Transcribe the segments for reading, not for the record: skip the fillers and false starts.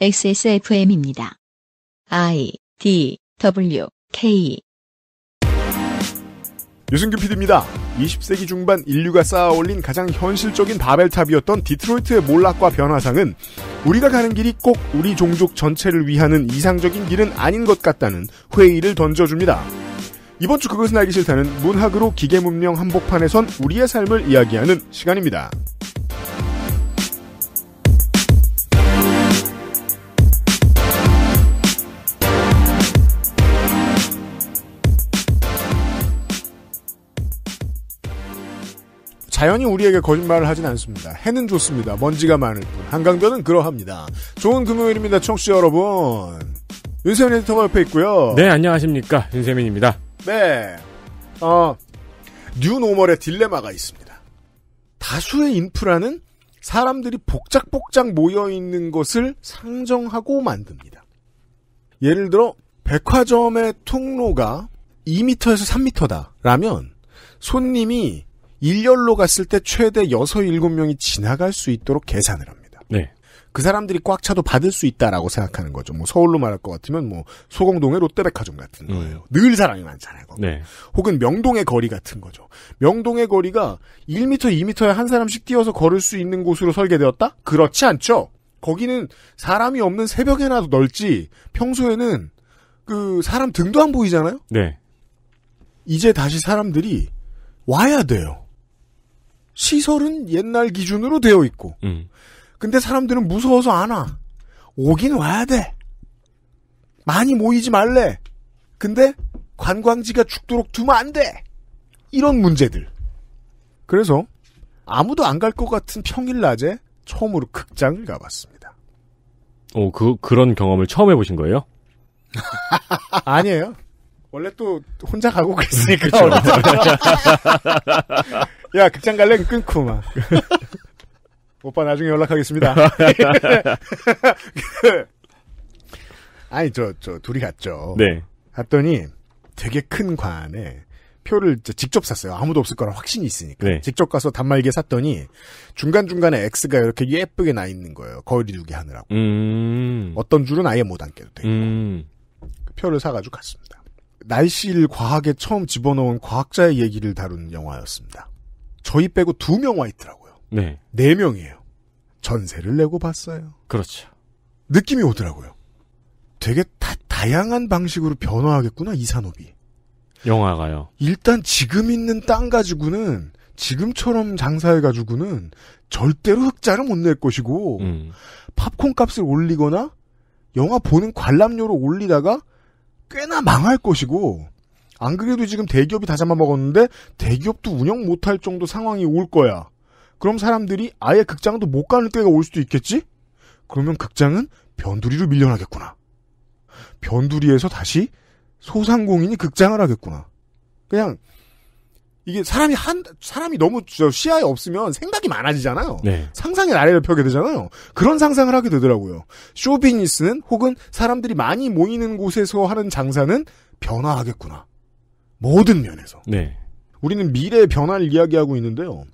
XSFM입니다. IDWK 유승균 PD입니다. 20세기 중반 인류가 쌓아올린 가장 현실적인 바벨탑이었던 디트로이트의 몰락과 변화상은 우리가 가는 길이 꼭 우리 종족 전체를 위하는 이상적인 길은 아닌 것 같다는 회의를 던져줍니다. 이번 주 그것은 알기 싫다는 문학으로 기계문명 한복판에선 우리의 삶을 이야기하는 시간입니다. 자연이 우리에게 거짓말을 하진 않습니다. 해는 좋습니다. 먼지가 많을 뿐. 한강변은 그러합니다. 좋은 금요일입니다. 청취자 여러분. 윤세민 에디터가 옆에 있고요. 네, 안녕하십니까. 윤세민입니다. 네. 뉴노멀의 딜레마가 있습니다. 다수의 인프라는 사람들이 복작복작 모여있는 것을 상정하고 만듭니다. 예를 들어 백화점의 통로가 2m에서 3m다 라면 손님이 일렬로 갔을 때 최대 6, 7명이 지나갈 수 있도록 계산을 합니다. 네. 그 사람들이 꽉 차도 받을 수 있다라고 생각하는 거죠. 뭐 서울로 말할 것 같으면 뭐 소공동의 롯데백화점 같은 거예요. 늘 사람이 많잖아요. 거기. 네. 혹은 명동의 거리 같은 거죠. 명동의 거리가 1m, 2m에 한 사람씩 뛰어서 걸을 수 있는 곳으로 설계되었다? 그렇지 않죠. 거기는 사람이 없는 새벽에나도 넓지 평소에는 그 사람 등도 안 보이잖아요. 네. 이제 다시 사람들이 와야 돼요. 시설은 옛날 기준으로 되어 있고 근데 사람들은 무서워서 안 와. 오긴 와야 돼. 많이 모이지 말래. 근데 관광지가 죽도록 두면 안 돼. 이런 문제들. 그래서 아무도 안 갈 것 같은 평일 낮에 처음으로 극장을 가봤습니다. 그런 경험을 처음 해보신 거예요? 아니에요. 원래 또 혼자 가고 그랬으니까. 야, 극장 갈래? 끊고 막. 오빠 나중에 연락하겠습니다. 아니 저 둘이 갔죠. 네. 갔더니 되게 큰 관에 표를 직접 샀어요. 아무도 없을 거라 확신이 있으니까. 네. 직접 가서 단말기에 샀더니 중간중간에 X가 이렇게 예쁘게 나 있는 거예요. 거리 두기 하느라고. 어떤 줄은 아예 못 앉게도 되고. 그 표를 사가지고 갔습니다. 날씨를 과학에 처음 집어넣은 과학자의 얘기를 다룬 영화였습니다. 저희 빼고 2명 와 있더라고요. 네. 4명이에요. 전세를 내고 봤어요. 그렇죠. 느낌이 오더라고요. 되게 다양한 방식으로 변화하겠구나, 이 산업이. 영화가요. 일단 지금 있는 땅 가지고는 지금처럼 장사해가지고는 절대로 흑자를 못 낼 것이고 팝콘 값을 올리거나 영화 보는 관람료를 올리다가 꽤나 망할 것이고 안 그래도 지금 대기업이 다 잡아먹었는데 대기업도 운영 못할 정도 상황이 올 거야. 그럼 사람들이 아예 극장도 못 가는 때가 올 수도 있겠지? 그러면 극장은 변두리로 밀려나겠구나. 변두리에서 다시 소상공인이 극장을 하겠구나. 그냥 이게 사람이 너무 시야에 없으면 생각이 많아지잖아요. 네. 상상의 나래를 펴게 되잖아요. 그런 상상을 하게 되더라고요. 쇼비즈니스는 혹은 사람들이 많이 모이는 곳에서 하는 장사는 변화하겠구나. 모든 면에서. 네. 우리는 미래의 변화를 이야기하고 있는데요.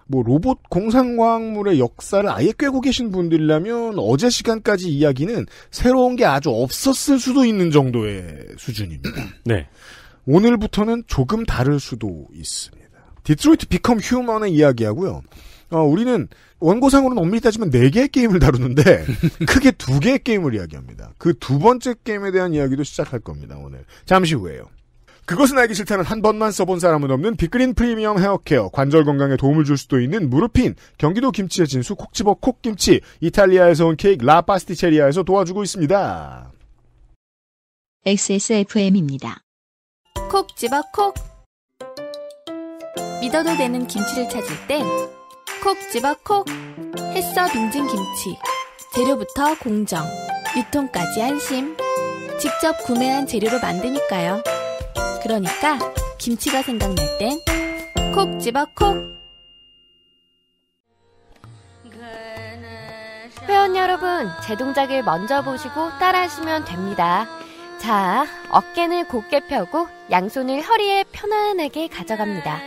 뭐 로봇 공상과학물의 역사를 아예 꿰고 계신 분들이라면 어제 시간까지 이야기는 새로운 게 아주 없었을 수도 있는 정도의 수준입니다. 네. 오늘부터는 조금 다를 수도 있습니다. 디트로이트 비컴 휴먼의 이야기하고요. 우리는 원고상으로는 엄밀히 따지면 4개의 게임을 다루는데 크게 2개의 게임을 이야기합니다. 그 두 번째 게임에 대한 이야기도 시작할 겁니다. 오늘. 잠시 후에요. 그것은 알기 싫다는 한 번만 써본 사람은 없는 빅그린 프리미엄 헤어케어, 관절 건강에 도움을 줄 수도 있는 무르핀, 경기도 김치의 진수 콕 집어 콕김치, 이탈리아에서 온 케이크 라 파스티체리아에서 도와주고 있습니다. XSFM입니다. 콕 집어 콕. 믿어도 되는 김치를 찾을 땐 콕 집어 콕. 햇서 빙진 김치. 재료부터 공정, 유통까지 안심. 직접 구매한 재료로 만드니까요. 그러니까 김치가 생각날 땐 콕 집어 콕. 회원 여러분, 제 동작을 먼저 보시고 따라하시면 됩니다. 자, 어깨는 곧게 펴고 양손을 허리에 편안하게 가져갑니다.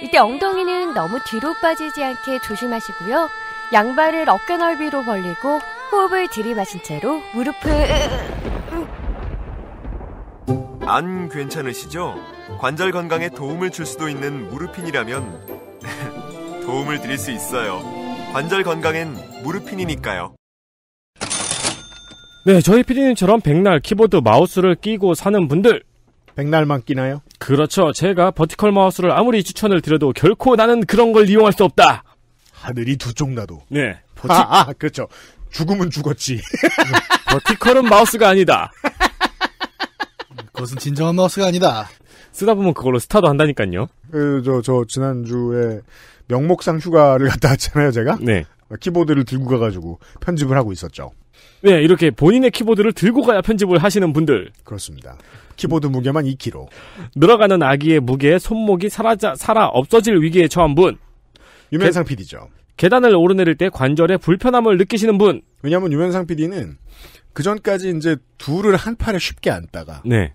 이때 엉덩이는 너무 뒤로 빠지지 않게 조심하시고요. 양발을 어깨 넓이로 벌리고 호흡을 들이마신 채로 무릎을 안 괜찮으시죠? 관절 건강에 도움을 줄 수도 있는 무르핀이라면 도움을 드릴 수 있어요. 관절 건강엔 무르핀이니까요. 네, 저희 PD님처럼 백날 키보드 마우스를 끼고 사는 분들. 백날만 끼나요? 그렇죠. 제가 버티컬 마우스를 아무리 추천을 드려도 결코 나는 그런 걸 이용할 수 없다. 하늘이 두 쪽 나도. 네. 그렇죠. 죽으면 죽었지. 버티컬은 마우스가 아니다. 그것은 진정한 마우스가 아니다. 쓰다 보면 그걸로 스타도 한다니까요. 저 지난주에 명목상 휴가를 갔다 왔잖아요, 제가. 네. 키보드를 들고 가가지고 편집을 하고 있었죠. 네, 이렇게 본인의 키보드를 들고 가야 편집을 하시는 분들. 그렇습니다. 키보드 무게만 2kg. 늘어가는 아기의 무게에 손목이 살아 없어질 위기에 처한 분. 유면상 PD죠. 계단을 오르내릴 때 관절에 불편함을 느끼시는 분. 왜냐하면 유면상 PD는 그 전까지 이제 둘을 한 팔에 쉽게 앉다가. 네.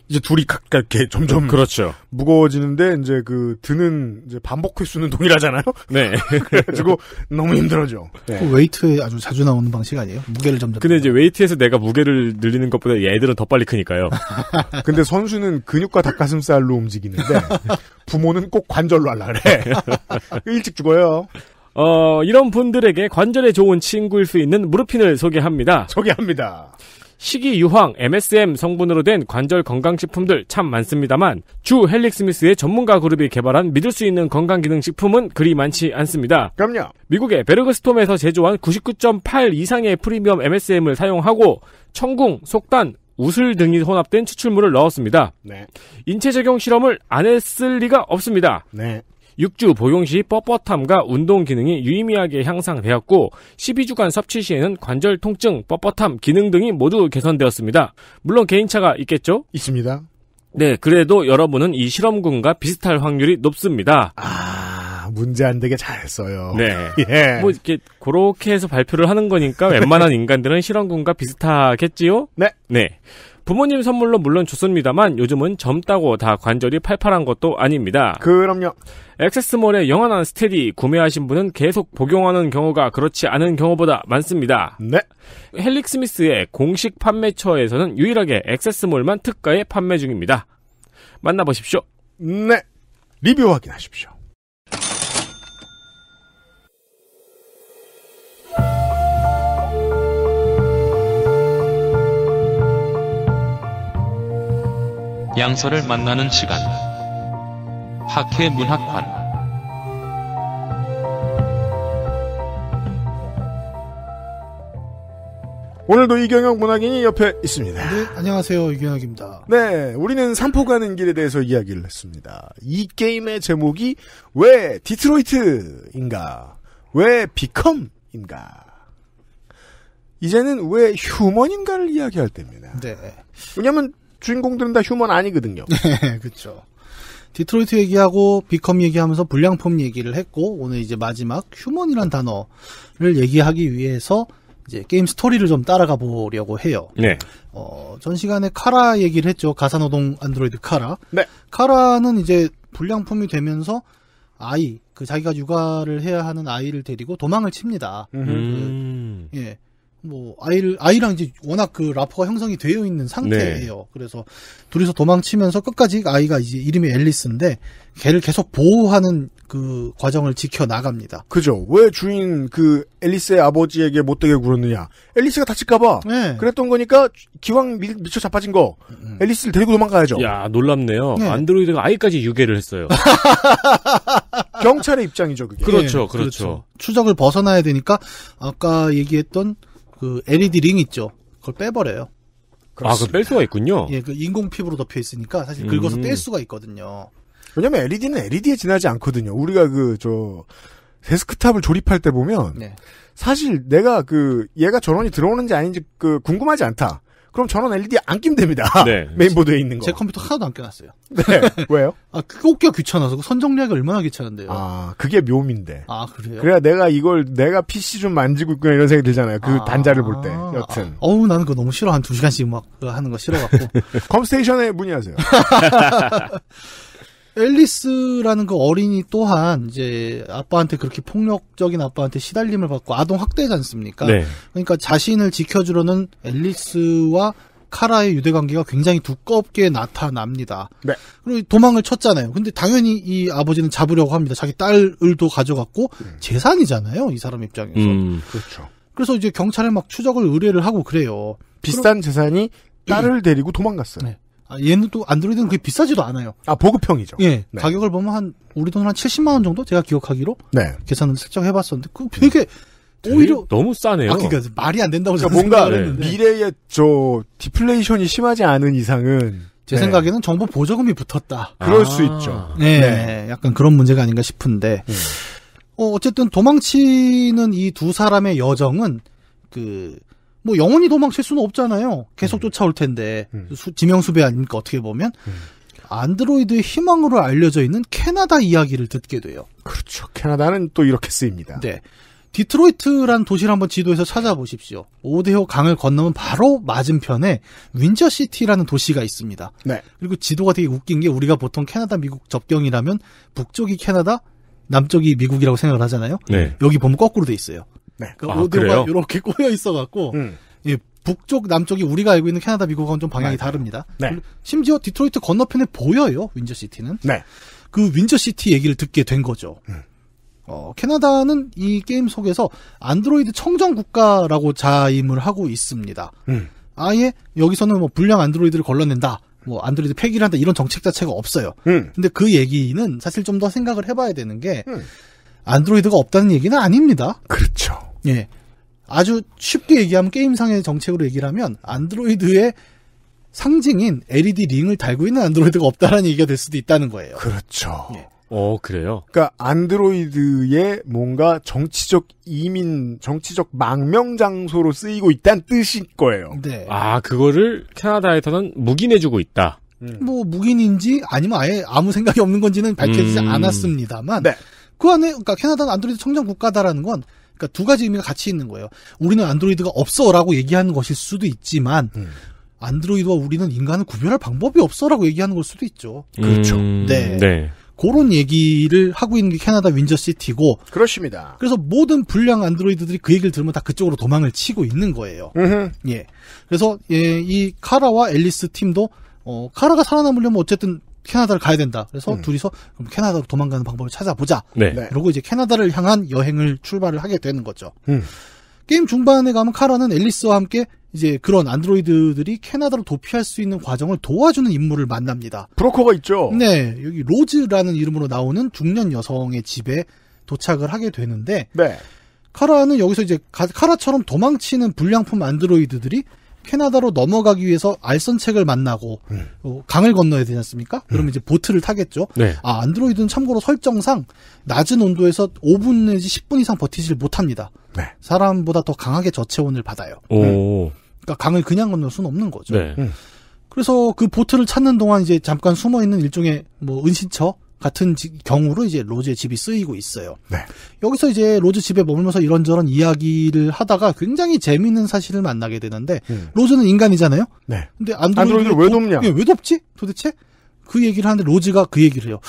이제 둘이 가깝게 점점. 그렇죠. 무거워지는데 이제 그 드는 이제 반복 횟수는 동일하잖아요. 네. 그래가지고 너무 힘들어져. 네. 그 웨이트에 아주 자주 나오는 방식 아니에요? 무게를 점점. 근데 이제 웨이트에서 내가 무게를 늘리는 것보다 얘들은 더 빨리 크니까요. 근데 선수는 근육과 닭가슴살로 움직이는데 부모는 꼭 관절로 하려 그래. 일찍 죽어요. 이런 분들에게 관절에 좋은 친구일 수 있는 무르핀을 소개합니다. 식이 유황, MSM 성분으로 된 관절 건강식품들 참 많습니다만 주 헬릭스미스의 전문가 그룹이 개발한 믿을 수 있는 건강기능식품은 그리 많지 않습니다. 그럼요. 미국의 베르그스톰에서 제조한 99.8 이상의 프리미엄 MSM을 사용하고 청궁, 속단, 우슬 등이 혼합된 추출물을 넣었습니다. 네. 인체 적용 실험을 안 했을 리가 없습니다. 네. 6주 복용 시 뻣뻣함과 운동 기능이 유의미하게 향상되었고 12주간 섭취 시에는 관절 통증, 뻣뻣함, 기능 등이 모두 개선되었습니다. 물론 개인차가 있겠죠? 있습니다. 네, 그래도 여러분은 이 실험군과 비슷할 확률이 높습니다. 문제 안 되게 잘했어요. 네. 예. 뭐 이렇게 그렇게 해서 발표를 하는 거니까 웬만한 인간들은 실험군과 비슷하겠지요? 네. 네. 부모님 선물로 물론 좋습니다만 요즘은 젊다고 다 관절이 팔팔한 것도 아닙니다. 그럼요. 액세스몰의 영원한 스테디 구매하신 분은 계속 복용하는 경우가 그렇지 않은 경우보다 많습니다. 네. 헬릭스미스의 공식 판매처에서는 유일하게 액세스몰만 특가에 판매 중입니다. 만나보십시오. 네. 리뷰 확인하십시오. 양서를 만나는 시간. 학회 문학관. 오늘도 이경영 문학인이 옆에 있습니다. 네, 안녕하세요. 이경영입니다. 네, 우리는 산포 가는 길에 대해서 이야기를 했습니다. 이 게임의 제목이 왜 디트로이트인가? 왜 비컴인가? 이제는 왜 휴먼인가를 이야기할 때입니다. 네. 왜냐면 주인공들은 다 휴먼 아니거든요. 네, 그렇죠. 디트로이트 얘기하고 비컴 얘기하면서 불량품 얘기를 했고 오늘 이제 마지막 휴먼이란 단어를 얘기하기 위해서 이제 게임 스토리를 좀 따라가 보려고 해요. 네. 전 시간에 카라 얘기를 했죠. 가사노동 안드로이드 카라. 네. 카라는 이제 불량품이 되면서 자기가 육아를 해야 하는 아이를 데리고 도망을 칩니다. 예. 뭐 아이랑 이제 워낙 그 라포가 형성이 되어 있는 상태예요. 네. 그래서 둘이서 도망치면서 끝까지 아이가 이제 이름이 앨리스인데 걔를 계속 보호하는 그 과정을 지켜 나갑니다. 그죠. 왜 주인 그 앨리스의 아버지에게 못되게 굴었느냐. 앨리스가 다칠까봐. 네. 그랬던 거니까 기왕 미쳐 자빠진 거 앨리스를 데리고 도망가야죠. 야, 놀랍네요. 네. 안드로이드가 아이까지 유괴를 했어요. 경찰의 입장이죠, 그게. 그렇죠, 네, 그렇죠. 추적을 벗어나야 되니까 아까 얘기했던 그 LED 링 있죠. 그걸 빼버려요. 그렇습니다. 그걸 뺄 수가 있군요. 예, 그 인공 피부로 덮여 있으니까 사실 긁어서 뗄 수가 있거든요. 왜냐면 LED는 LED에 지나지 않거든요. 우리가 데스크탑을 조립할 때 보면 네. 사실 내가 얘가 전원이 들어오는지 아닌지 궁금하지 않다. 그럼 전원 LED 안 끼면 됩니다. 네. 메인보드에 있는 거. 제 컴퓨터 하나도 안 껴놨어요. 네. 왜요? 꽂기가 귀찮아서 선정리하기 얼마나 귀찮은데요. 그게 묘미인데. 그래요? 그래야 내가 PC 좀 만지고 있구나 이런 생각이 들잖아요. 그 단자를 볼 때. 여튼. 나는 그거 너무 싫어. 한 2시간씩 막 하는 거 싫어갖고. 컴스테이션에 문의하세요. 앨리스라는 그 어린이 또한 이제 아빠한테 그렇게 폭력적인 아빠한테 시달림을 받고 아동 학대지 않습니까? 네. 그러니까 자신을 지켜주려는 앨리스와 카라의 유대 관계가 굉장히 두껍게 나타납니다. 네. 그리고 도망을 쳤잖아요. 근데 당연히 이 아버지는 잡으려고 합니다. 자기 딸을도 가져갔고 재산이잖아요. 이 사람 입장에서. 그렇죠. 그래서 이제 경찰에 막 추적을 의뢰를 하고 그래요. 비싼 재산이 딸을 데리고 도망갔어요. 네. 얘는 또 안드로이드는 그게 비싸지도 않아요. 보급형이죠. 예. 네. 가격을 보면 우리 돈 한 70만 원 정도 제가 기억하기로 네. 계산을 슬쩍 해봤었는데 그 되게 오히려 너무 싸네요. 그러니까 말이 안 된다고 그러니까 뭔가 했는데. 미래에 디플레이션이 심하지 않은 이상은 제 생각에는 정부 보조금이 붙었다. 그럴 수 있죠. 네. 약간 그런 문제가 아닌가 싶은데 어쨌든 도망치는 이 두 사람의 여정은 뭐 영원히 도망칠 수는 없잖아요. 계속 쫓아올 텐데 지명수배 아닙니까 어떻게 보면 안드로이드의 희망으로 알려져 있는 캐나다 이야기를 듣게 돼요. 그렇죠. 캐나다는 또 이렇게 쓰입니다. 네. 디트로이트란 도시를 한번 지도에서 찾아보십시오. 오데호 강을 건너면 바로 맞은편에 윈저시티라는 도시가 있습니다. 네. 그리고 지도가 되게 웃긴 게 우리가 보통 캐나다 미국 접경이라면 북쪽이 캐나다, 남쪽이 미국이라고 생각을 하잖아요. 네. 여기 보면 거꾸로 돼 있어요. 네. 그러니까 오데호가 이렇게 꼬여 있어갖고 예, 북쪽, 남쪽이 우리가 알고 있는 캐나다, 미국하고는 좀 방향이 다릅니다. 네. 심지어 디트로이트 건너편에 보여요. 윈저시티는. 네. 그 윈저시티 얘기를 듣게 된 거죠. 캐나다는 이 게임 속에서 안드로이드 청정 국가라고 자임을 하고 있습니다. 아예 여기서는 뭐 불량 안드로이드를 걸러낸다, 뭐 안드로이드 폐기를 한다 이런 정책 자체가 없어요. 근데 그 얘기는 사실 좀 더 생각을 해봐야 되는 게 안드로이드가 없다는 얘기는 아닙니다. 그렇죠. 예. 아주 쉽게 얘기하면 게임상의 정책으로 얘기를 하면 안드로이드의 상징인 LED 링을 달고 있는 안드로이드가 없다라는 얘기가 될 수도 있다는 거예요. 그렇죠. 예. 그래요? 그러니까 안드로이드의 뭔가 정치적 망명 장소로 쓰이고 있다는 뜻일 거예요. 네. 그거를 캐나다에서는 묵인해주고 있다. 뭐 묵인인지 아니면 아예 아무 생각이 없는 건지는 밝혀지지 않았습니다만 네. 그 안에 그러니까 캐나다는 안드로이드 청정 국가다라는 건 그러니까 두 가지 의미가 같이 있는 거예요. 우리는 안드로이드가 없어라고 얘기하는 것일 수도 있지만 안드로이드와 우리는 인간을 구별할 방법이 없어라고 얘기하는 걸 수도 있죠. 그렇죠. 네. 네. 그런 얘기를 하고 있는 게 캐나다 윈저시티고 그렇습니다. 그래서 모든 불량 안드로이드들이 그 얘기를 들으면 다 그쪽으로 도망을 치고 있는 거예요. 예. 그래서 이 카라와 앨리스 팀도 카라가 살아남으려면 어쨌든 캐나다를 가야 된다. 그래서 둘이서 그럼 캐나다로 도망가는 방법을 찾아보자. 네. 그러고 이제 캐나다를 향한 여행을 출발을 하게 되는 거죠. 게임 중반에 가면 카라는 앨리스와 함께 이제 그런 안드로이드들이 캐나다로 도피할 수 있는 과정을 도와주는 인물을 만납니다. 브로커가 있죠. 네, 여기 로즈라는 이름으로 나오는 중년 여성의 집에 도착을 하게 되는데, 네. 카라는 여기서 이제 카라처럼 도망치는 불량품 안드로이드들이 캐나다로 넘어가기 위해서 알선책을 만나고 강을 건너야 되지 않습니까? 그러면 이제 보트를 타겠죠. 네. 안드로이드는 참고로 설정상 낮은 온도에서 5분 내지 10분 이상 버티질 못합니다. 네. 사람보다 더 강하게 저체온을 받아요. 그러니까 강을 그냥 건널 수는 없는 거죠. 네. 그래서 그 보트를 찾는 동안 이제 잠깐 숨어 있는 일종의 뭐 은신처 같은 경우로 이제 로즈의 집이 쓰이고 있어요. 네. 여기서 이제 로즈 집에 머물면서 이런저런 이야기를 하다가 굉장히 재미있는 사실을 만나게 되는데 로즈는 인간이잖아요. 네. 근데 안드로이드를 왜 돕냐? 왜 돕지? 도대체? 그 얘기를 하는데 로즈가 그 얘기를 해요.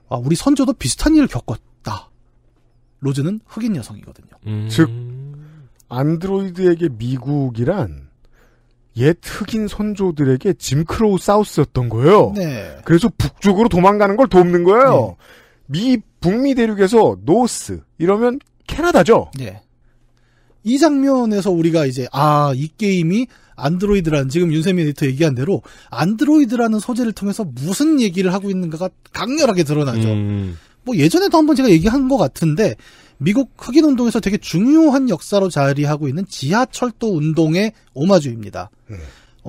우리 선조도 비슷한 일을 겪었다. 로즈는 흑인 여성이거든요. 즉 안드로이드에게 미국이란 옛 흑인 선조들에게 짐크로우 사우스였던 거예요. 네. 그래서 북쪽으로 도망가는 걸 돕는 거예요. 북미 대륙에서 노스 이러면 캐나다죠. 네. 이 장면에서 우리가 이제 이 게임이 안드로이드라는 지금 윤세민 에디터 얘기한 대로 안드로이드라는 소재를 통해서 무슨 얘기를 하고 있는가가 강렬하게 드러나죠. 뭐 예전에도 한번 제가 얘기한 것 같은데 미국 흑인 운동에서 되게 중요한 역사로 자리하고 있는 지하철도 운동의 오마주입니다.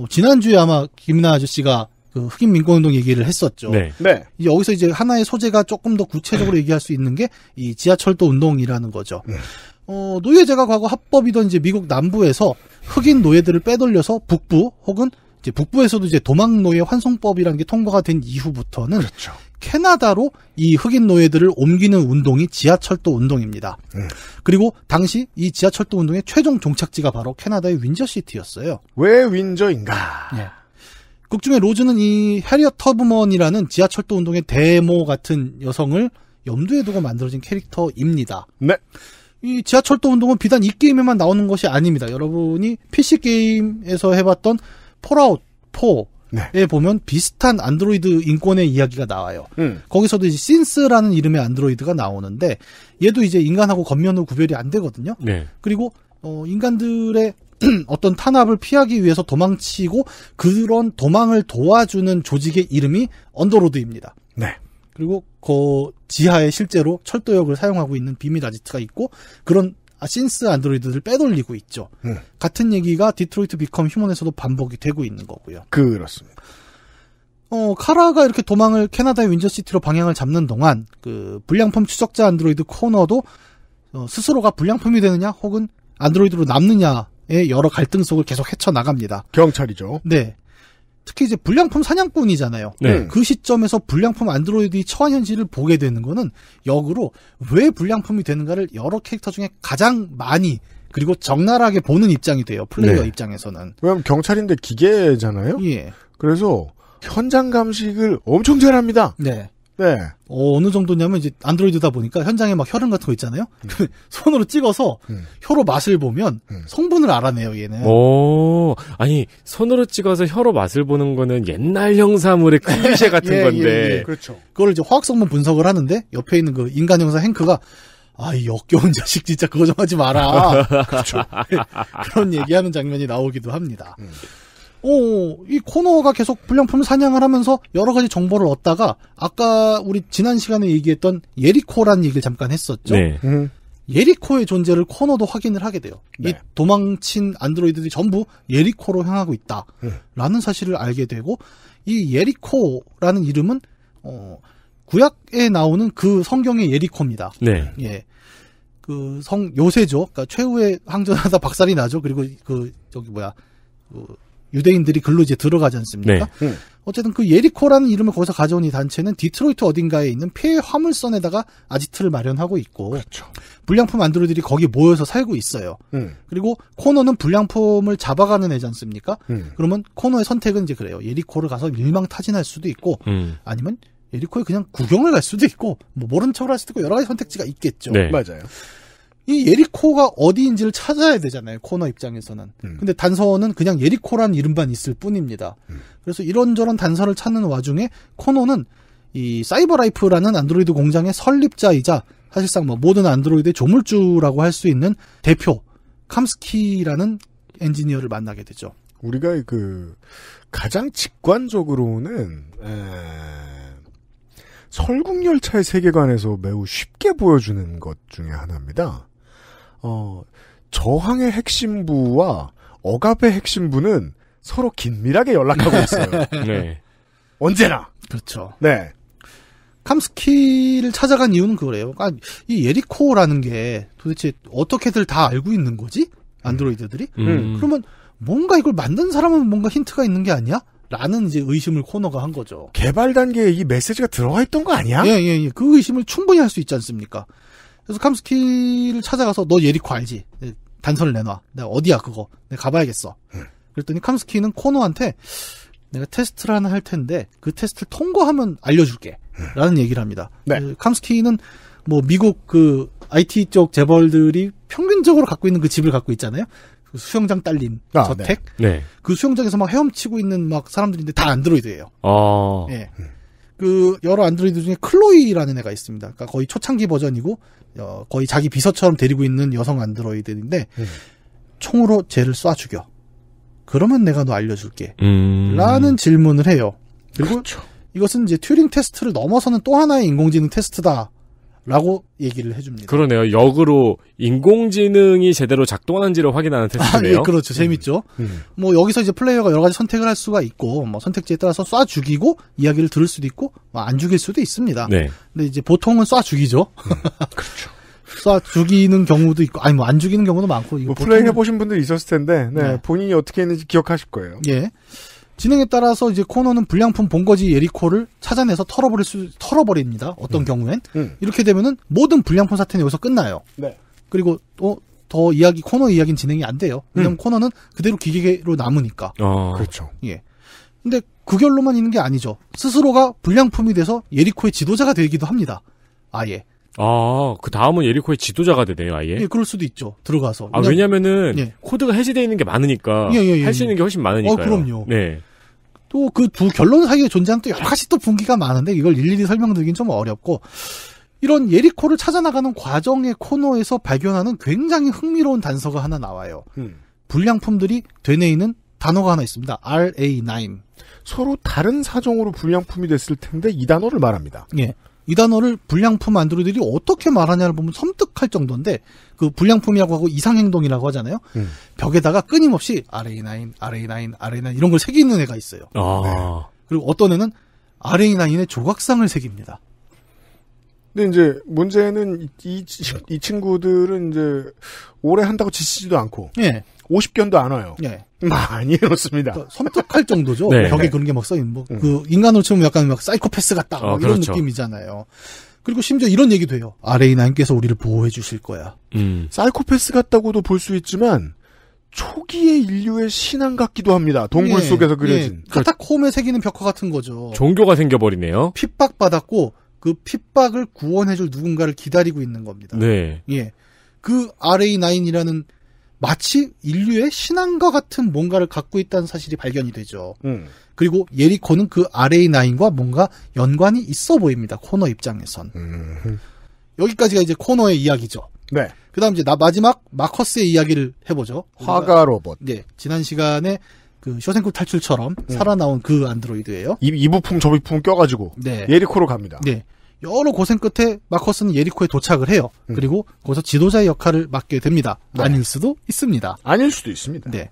지난주에 아마 김이나 아저씨가 그 흑인 민권운동 얘기를 했었죠. 네. 네. 여기서 이제 하나의 소재가 조금 더 구체적으로 얘기할 수 있는 게 이 지하철도 운동이라는 거죠. 노예제가 과거 합법이던 이제 미국 남부에서 흑인 노예들을 빼돌려서 북부 혹은 이제 북부에서도 이제 도망노예 환송법이라는 게 통과가 된 이후부터는 그렇죠. 캐나다로 이 흑인 노예들을 옮기는 운동이 지하철도 운동입니다. 그리고 당시 이 지하철도 운동의 최종 종착지가 바로 캐나다의 윈저시티였어요. 왜 윈저인가? 네. 극 중에 로즈는 이 해리엇 터브먼이라는 지하철도 운동의 데모 같은 여성을 염두에 두고 만들어진 캐릭터입니다. 네. 이 지하철도 운동은 비단 이 게임에만 나오는 것이 아닙니다. 여러분이 PC 게임에서 해봤던 폴아웃 4에 보면 비슷한 안드로이드 인권의 이야기가 나와요. 거기서도 이제 신스라는 이름의 안드로이드가 나오는데 얘도 이제 인간하고 겉면으로 구별이 안 되거든요. 네. 그리고 인간들의 어떤 탄압을 피하기 위해서 도망치고 그런 도망을 도와주는 조직의 이름이 언더로드입니다. 네. 그리고 그 지하에 실제로 철도역을 사용하고 있는 비밀 아지트가 있고 그런 신스 안드로이드를 빼돌리고 있죠. 같은 얘기가 디트로이트 비컴 휴먼에서도 반복이 되고 있는 거고요. 그렇습니다. 카라가 이렇게 도망을 캐나다의 윈저시티로 방향을 잡는 동안 그 불량품 추적자 안드로이드 코너도 스스로가 불량품이 되느냐 혹은 안드로이드로 남느냐의 여러 갈등 속을 계속 헤쳐나갑니다. 경찰이죠. 네. 특히 이제 불량품 사냥꾼이잖아요. 네. 그 시점에서 불량품 안드로이드의 처한 현실을 보게 되는 거는 역으로 왜 불량품이 되는가를 여러 캐릭터 중에 가장 많이 그리고 적나라하게 보는 입장이 돼요. 플레이어 네. 입장에서는. 왜냐면 경찰인데 기계잖아요. 예. 그래서 현장 감식을 엄청 잘합니다. 네. 네. 어느 정도냐면 이제 안드로이드다 보니까 현장에 막 혈흔 같은 거 있잖아요. 손으로 찍어서 혀로 맛을 보면 성분을 알아내요, 얘는. 오, 아니 손으로 찍어서 혀로 맛을 보는 거는 옛날 형사물의 클리셰 같은 건데. 예. 그렇죠. 그걸 이제 화학 성분 분석을 하는데 옆에 있는 그 인간 형사 행크가 이 역겨운 자식 진짜 그거 좀 하지 마라. 그렇죠. 그런 얘기하는 장면이 나오기도 합니다. 이 코너가 계속 불량품을 사냥을 하면서 여러 가지 정보를 얻다가 아까 우리 지난 시간에 얘기했던 예리코라는 얘기를 잠깐 했었죠. 네. 예리코의 존재를 코너도 확인을 하게 돼요. 네. 이 도망친 안드로이드들이 전부 예리코로 향하고 있다라는 사실을 알게 되고 이 예리코라는 이름은 구약에 나오는 그 성경의 예리코입니다. 네. 예. 그 요새죠. 그러니까 최후의 항전하다 박살이 나죠. 그리고 유대인들이 글로 이제 들어가지 않습니까? 네. 어쨌든 그 예리코라는 이름을 거기서 가져온 이 단체는 디트로이트 어딘가에 있는 폐 화물선에다가 아지트를 마련하고 있고 그렇죠. 불량품 안드로이드들이 거기 모여서 살고 있어요. 그리고 코너는 불량품을 잡아가는 애지 않습니까? 그러면 코너의 선택은 이제 그래요. 예리코를 가서 일망타진할 수도 있고 아니면 예리코에 그냥 구경을 갈 수도 있고 뭐 모른 척을 할 수도 있고 여러 가지 선택지가 있겠죠. 네. 맞아요. 이 예리코가 어디인지를 찾아야 되잖아요. 코너 입장에서는. 근데 단서는 그냥 예리코라는 이름만 있을 뿐입니다. 그래서 이런저런 단서를 찾는 와중에 코너는 이 사이버라이프라는 안드로이드 공장의 설립자이자 사실상 뭐 모든 안드로이드의 조물주라고 할 수 있는 대표 캄스키라는 엔지니어를 만나게 되죠. 우리가 가장 직관적으로는 설국열차의 세계관에서 매우 쉽게 보여주는 것 중에 하나입니다. 저항의 핵심부와 억압의 핵심부는 서로 긴밀하게 연락하고 있어요. 네. 언제나. 그렇죠. 네. 캄스키를 찾아간 이유는 그거래요. 이 예리코라는 게 도대체 어떻게들 다 알고 있는 거지? 안드로이드들이? 그러면 뭔가 이걸 만든 사람은 뭔가 힌트가 있는 게 아니야? 라는 이제 의심을 코너가 한 거죠. 개발 단계에 이 메시지가 들어가 있던 거 아니야? 예. 그 의심을 충분히 할 수 있지 않습니까? 그래서 캄스키를 찾아가서 너 예리코 알지? 단서를 내놔. 내가 어디야 그거. 내가 가봐야겠어. 그랬더니 캄스키는 코너한테 내가 테스트를 하나 할 텐데 그 테스트를 통과하면 알려줄게. 라는 얘기를 합니다. 네. 캄스키는 뭐 미국 그 IT 쪽 재벌들이 평균적으로 갖고 있는 그 집을 갖고 있잖아요. 그 수영장 딸린 저택. 네. 그 수영장에서 막 헤엄치고 있는 막 사람들인데 다 안드로이드예요. 예. 그 여러 안드로이드 중에 클로이라는 애가 있습니다. 그러니까 거의 초창기 버전이고 거의 자기 비서처럼 데리고 있는 여성 안드로이드인데 총으로 쟤를 쏴 죽여. 그러면 내가 너 알려줄게. 라는 질문을 해요. 그리고 그렇죠. 이것은 이제 튜링 테스트를 넘어서는 또 하나의 인공지능 테스트다. 라고 얘기를 해줍니다. 그러네요. 역으로 인공지능이 제대로 작동하는지를 확인하는 테스트네요. 예, 그렇죠. 재밌죠. 뭐 여기서 이제 플레이어가 여러 가지 선택을 할 수가 있고, 뭐 선택지에 따라서 쏴 죽이고 이야기를 들을 수도 있고, 뭐 안 죽일 수도 있습니다. 네. 근데 이제 보통은 쏴 죽이죠. 그렇죠. 쏴 죽이는 경우도 있고, 아니 뭐 안 죽이는 경우도 많고. 이거 뭐 플레이 해보신 분들이 있었을 텐데, 네. 본인이 어떻게 했는지 기억하실 거예요. 예. 진행에 따라서 이제 코너는 불량품 본거지 예리코를 찾아내서 털어버립니다. 어떤 경우엔. 이렇게 되면은 모든 불량품 사태는 여기서 끝나요. 네. 그리고 더 코너 이야기는 진행이 안 돼요. 왜냐면 코너는 그대로 기계로 남으니까. 그렇죠. 예. 근데 그 결로만 있는 게 아니죠. 스스로가 불량품이 돼서 예리코의 지도자가 되기도 합니다. 아예. 그 다음은 예리코의 지도자가 되네요, 아예. 예, 그럴 수도 있죠. 들어가서. 왜냐면은 예. 코드가 해제되어 있는 게 많으니까 할 수 있는 게 훨씬 많으니까요. 그럼요. 네. 또 그 두 결론 사이에 존재하는 또 여러 가지 또 분기가 많은데 이걸 일일이 설명드리긴 좀 어렵고 이런 예리코를 찾아나가는 과정의 코너에서 발견하는 굉장히 흥미로운 단서가 하나 나와요. 불량품들이 되뇌이는 단어가 하나 있습니다. RA9. 서로 다른 사정으로 불량품이 됐을 텐데 이 단어를 말합니다. 예. 이 단어를 불량품 안드로이드들이 어떻게 말하냐를 보면 섬뜩할 정도인데 그 불량품이라고 하고 이상행동이라고 하잖아요. 벽에다가 끊임없이 RA9, RA9, RA9 이런 걸 새기는 애가 있어요. 네. 그리고 어떤 애는 RA9의 조각상을 새깁니다. 근데 이제 문제는 이 친구들은 이제 오래 한다고 지치지도 않고 예. 50견도 안 와요. 예. 많이 해놓습니다. 그러니까 섬뜩할 정도죠. 네. 벽에 그런 게 막 써있는 그 인간으로 치면 약간 막 사이코패스 같다 이런 그렇죠. 느낌이잖아요. 그리고 심지어 이런 얘기도 해요. RA9께서 우리를 보호해 주실 거야. 사이코패스 같다고도 볼 수 있지만 초기의 인류의 신앙 같기도 합니다. 동굴 예, 속에서 그려진. 예, 카타콤에 새기는 벽화 같은 거죠. 종교가 생겨버리네요. 핍박받았고 그 핍박을 구원해줄 누군가를 기다리고 있는 겁니다. 네. 예. 그 RA9이라는 마치 인류의 신앙과 같은 뭔가를 갖고 있다는 사실이 발견이 되죠. 그리고 예리코는 그 RA9과 뭔가 연관이 있어 보입니다. 코너 입장에선. 여기까지가 이제 코너의 이야기죠. 네. 그 다음 이제 마지막 마커스의 이야기를 해보죠. 화가 로봇. 네. 지난 시간에 그 쇼생쿠 탈출처럼 살아나온 그 안드로이드예요. 이 부품 저 부품 껴가지고 네. 예리코로 갑니다. 네. 여러 고생 끝에 마커스는 예리코에 도착을 해요. 그리고 거기서 지도자의 역할을 맡게 됩니다. 네. 아닐 수도 있습니다. 아닐 수도 있습니다. 네.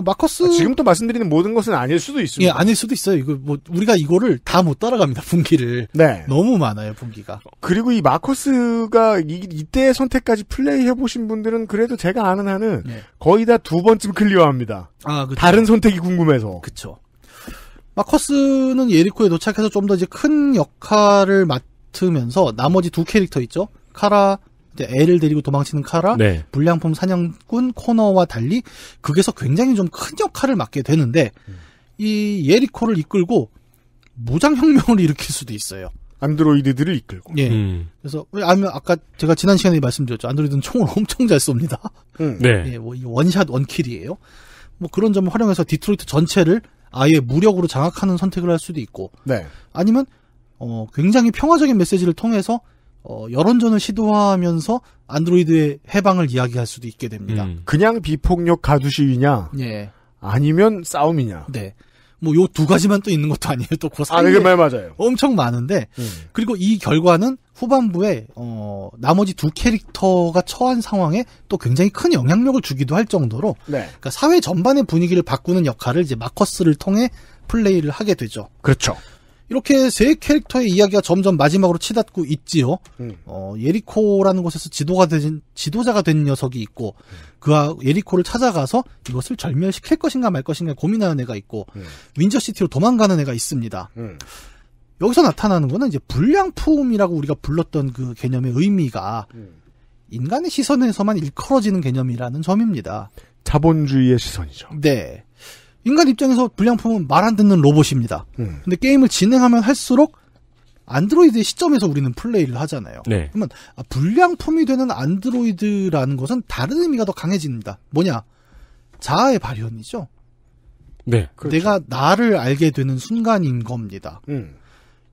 마커스. 지금부터 말씀드리는 모든 것은 아닐 수도 있습니다. 예, 아닐 수도 있어요. 이거 우리가 이거를 다 못 따라갑니다. 분기를. 네. 너무 많아요, 분기가. 그리고 이 마커스가 이때의 선택까지 플레이해보신 분들은 그래도 제가 아는 한은 거의 다 두 번쯤 클리어합니다. 그쵸. 다른 선택이 궁금해서. 그쵸. 마커스는 예리코에 도착해서 좀 더 이제 큰 역할을 맡으면서 나머지 두 캐릭터 있죠? 카라, 애를 데리고 도망치는 카라, 네. 불량품 사냥꾼 코너와 달리 극에서 굉장히 좀 큰 역할을 맡게 되는데 이 예리코를 이끌고 무장혁명을 일으킬 수도 있어요. 안드로이드들을 이끌고. 예. 그래서 아니면 아까 제가 지난 시간에 말씀드렸죠. 안드로이드는 총을 엄청 잘 쏩니다. 네. 예, 뭐 원샷 원킬이에요. 뭐 그런 점을 활용해서 디트로이트 전체를 아예 무력으로 장악하는 선택을 할 수도 있고, 네. 아니면 굉장히 평화적인 메시지를 통해서 여론전을 시도하면서 안드로이드의 해방을 이야기할 수도 있게 됩니다. 그냥 비폭력 가두 시위냐, 예, 아니면 싸움이냐. 네. 뭐 요 두 가지만 또 있는 것도 아니에요. 또 그 사이에 네, 맞아요. 엄청 많은데, 그리고 이 결과는 후반부에 나머지 두 캐릭터가 처한 상황에 또 굉장히 큰 영향력을 주기도 할 정도로, 네. 그러니까 사회 전반의 분위기를 바꾸는 역할을 이제 마커스를 통해 플레이를 하게 되죠. 그렇죠. 이렇게 세 캐릭터의 이야기가 점점 마지막으로 치닫고 있지요. 예리코라는 곳에서 지도자가 된 녀석이 있고, 예리코를 찾아가서 이것을 절멸시킬 것인가 말 것인가 고민하는 애가 있고, 윈저시티로 도망가는 애가 있습니다. 여기서 나타나는 거는 이제 불량품이라고 우리가 불렀던 그 개념의 의미가 인간의 시선에서만 일컬어지는 개념이라는 점입니다. 자본주의의 시선이죠. 네. 인간 입장에서 불량품은 말 안 듣는 로봇입니다. 근데 게임을 진행하면 할수록 안드로이드의 시점에서 우리는 플레이를 하잖아요. 네. 그러면 불량품이 되는 안드로이드라는 것은 다른 의미가 더 강해집니다. 뭐냐? 자아의 발현이죠. 네. 그렇죠. 내가 나를 알게 되는 순간인 겁니다.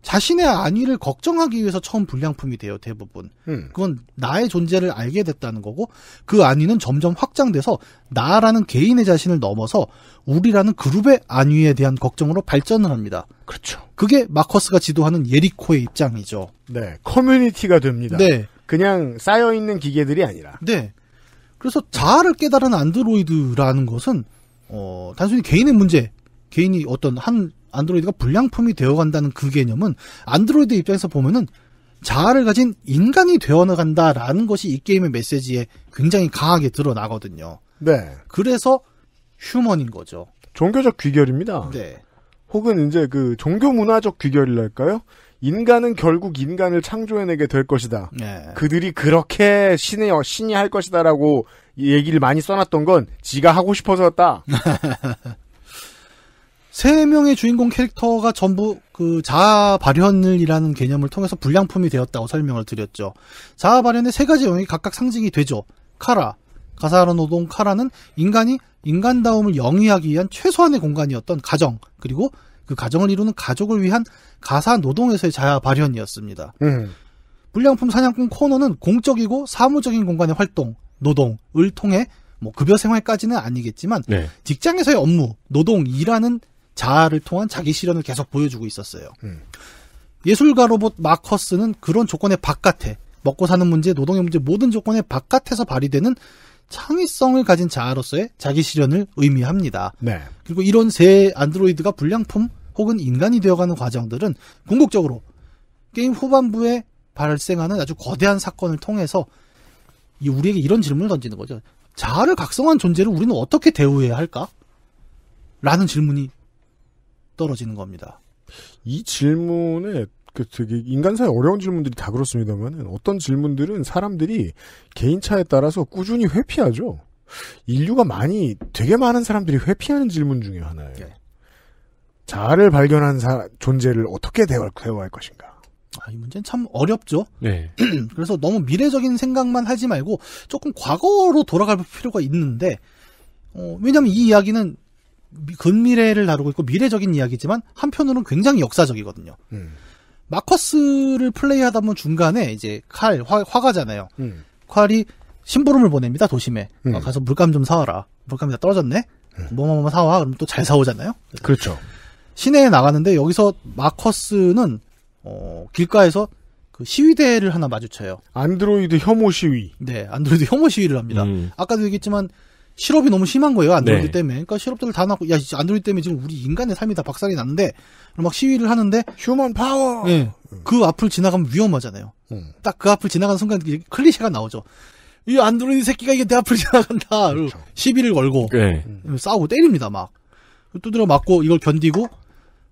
자신의 안위를 걱정하기 위해서 처음 불량품이 돼요, 대부분. 그건 나의 존재를 알게 됐다는 거고, 그 안위는 점점 확장돼서 나라는 개인의 자신을 넘어서 우리라는 그룹의 안위에 대한 걱정으로 발전을 합니다. 그렇죠. 그게 마커스가 지도하는 예리코의 입장이죠. 네. 커뮤니티가 됩니다. 네. 그냥 쌓여있는 기계들이 아니라. 네. 그래서 자아를 깨달은 안드로이드라는 것은, 단순히 개인의 문제, 개인이 어떤 한 안드로이드가 불량품이 되어간다는 그 개념은 안드로이드 입장에서 보면은 자아를 가진 인간이 되어간다라는 것이 이 게임의 메시지에 굉장히 강하게 드러나거든요. 네. 그래서 휴먼인 거죠. 종교적 귀결입니다. 네. 혹은 이제 그 종교 문화적 귀결이랄까요? 인간은 결국 인간을 창조해내게 될 것이다. 네. 그들이 그렇게 신이 할 것이다라고 얘기를 많이 써놨던 건 지가 하고 싶어서였다. 3명의 주인공 캐릭터가 전부 그 자아 발현이라는 개념을 통해서 불량품이 되었다고 설명을 드렸죠. 자아 발현의 3가지 영역이 각각 상징이 되죠. 카라, 가사로 노동 카라는 인간이 인간다움을 영위하기 위한 최소한의 공간이었던 가정, 그리고 그 가정을 이루는 가족을 위한 가사 노동에서의 자아 발현이었습니다. 불량품 사냥꾼 코너는 공적이고 사무적인 공간의 활동, 노동을 통해 뭐 급여 생활까지는 아니겠지만 네. 직장에서의 업무, 노동, 일하는 자아를 통한 자기 실현을 계속 보여주고 있었어요. 예술가 로봇 마커스는 그런 조건의 바깥에 먹고 사는 문제, 노동의 문제 모든 조건의 바깥에서 발휘되는 창의성을 가진 자아로서의 자기 실현을 의미합니다. 네. 그리고 이런 새 안드로이드가 불량품 혹은 인간이 되어가는 과정들은 궁극적으로 게임 후반부에 발생하는 아주 거대한 사건을 통해서 우리에게 이런 질문을 던지는 거죠. 자아를 각성한 존재를 우리는 어떻게 대우해야 할까? 라는 질문이 떨어지는 겁니다. 이 질문에 되게 인간사의 어려운 질문들이 다 그렇습니다만 어떤 질문들은 사람들이 개인차에 따라서 꾸준히 회피하죠. 인류가 되게 많은 사람들이 회피하는 질문 중에 하나예요. 네. 자아를 발견한 존재를 어떻게 대화할 것인가. 이 문제는 참 어렵죠. 네. 그래서 너무 미래적인 생각만 하지 말고 조금 과거로 돌아갈 필요가 있는데 왜냐하면 이 이야기는 근미래를 다루고 있고 미래적인 이야기지만 한편으로는 굉장히 역사적이거든요. 마커스를 플레이하다 보면 중간에 이제 화가잖아요. 칼이 심부름을 보냅니다. 도심에. 가서 물감 좀 사와라. 물감이 다 떨어졌네. 뭐뭐뭐 사와. 그러면 또 잘 사오잖아요. 그렇죠. 시내에 나가는데 여기서 마커스는 길가에서 그 시위대를 하나 마주쳐요. 안드로이드 혐오 시위. 네, 안드로이드 혐오 시위를 합니다. 아까도 얘기했지만 실업이 너무 심한 거예요, 안드로이드 네. 때문에. 그러니까 실업들을 다 낳고, 야, 안드로이드 때문에 지금 우리 인간의 삶이 다 박살이 났는데, 막 시위를 하는데, 휴먼 파워! 네. 그 앞을 지나가면 위험하잖아요. 딱 그 앞을 지나가는 순간 클리셰가 나오죠. 이 안드로이드 새끼가 이게 내 앞을 지나간다. 그렇죠. 시비를 걸고, 네. 싸우고 때립니다, 막. 두드려 맞고 이걸 견디고,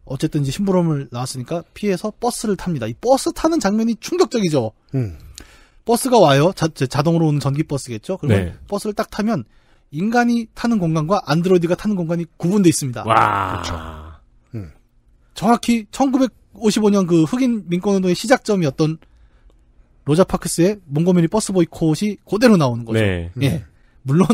어쨌든 이제 심부름을 나왔으니까 피해서 버스를 탑니다. 이 버스 타는 장면이 충격적이죠. 버스가 와요. 자동으로 오는 전기버스겠죠. 그러면 네. 버스를 딱 타면, 인간이 타는 공간과 안드로이드가 타는 공간이 구분되어 있습니다. 와. 그렇죠. 정확히 1955년 그 흑인 민권운동의 시작점이었던 로자 파크스의 몽고메리 버스 보이콧이 그대로 나오는 거죠. 네. 예. 물론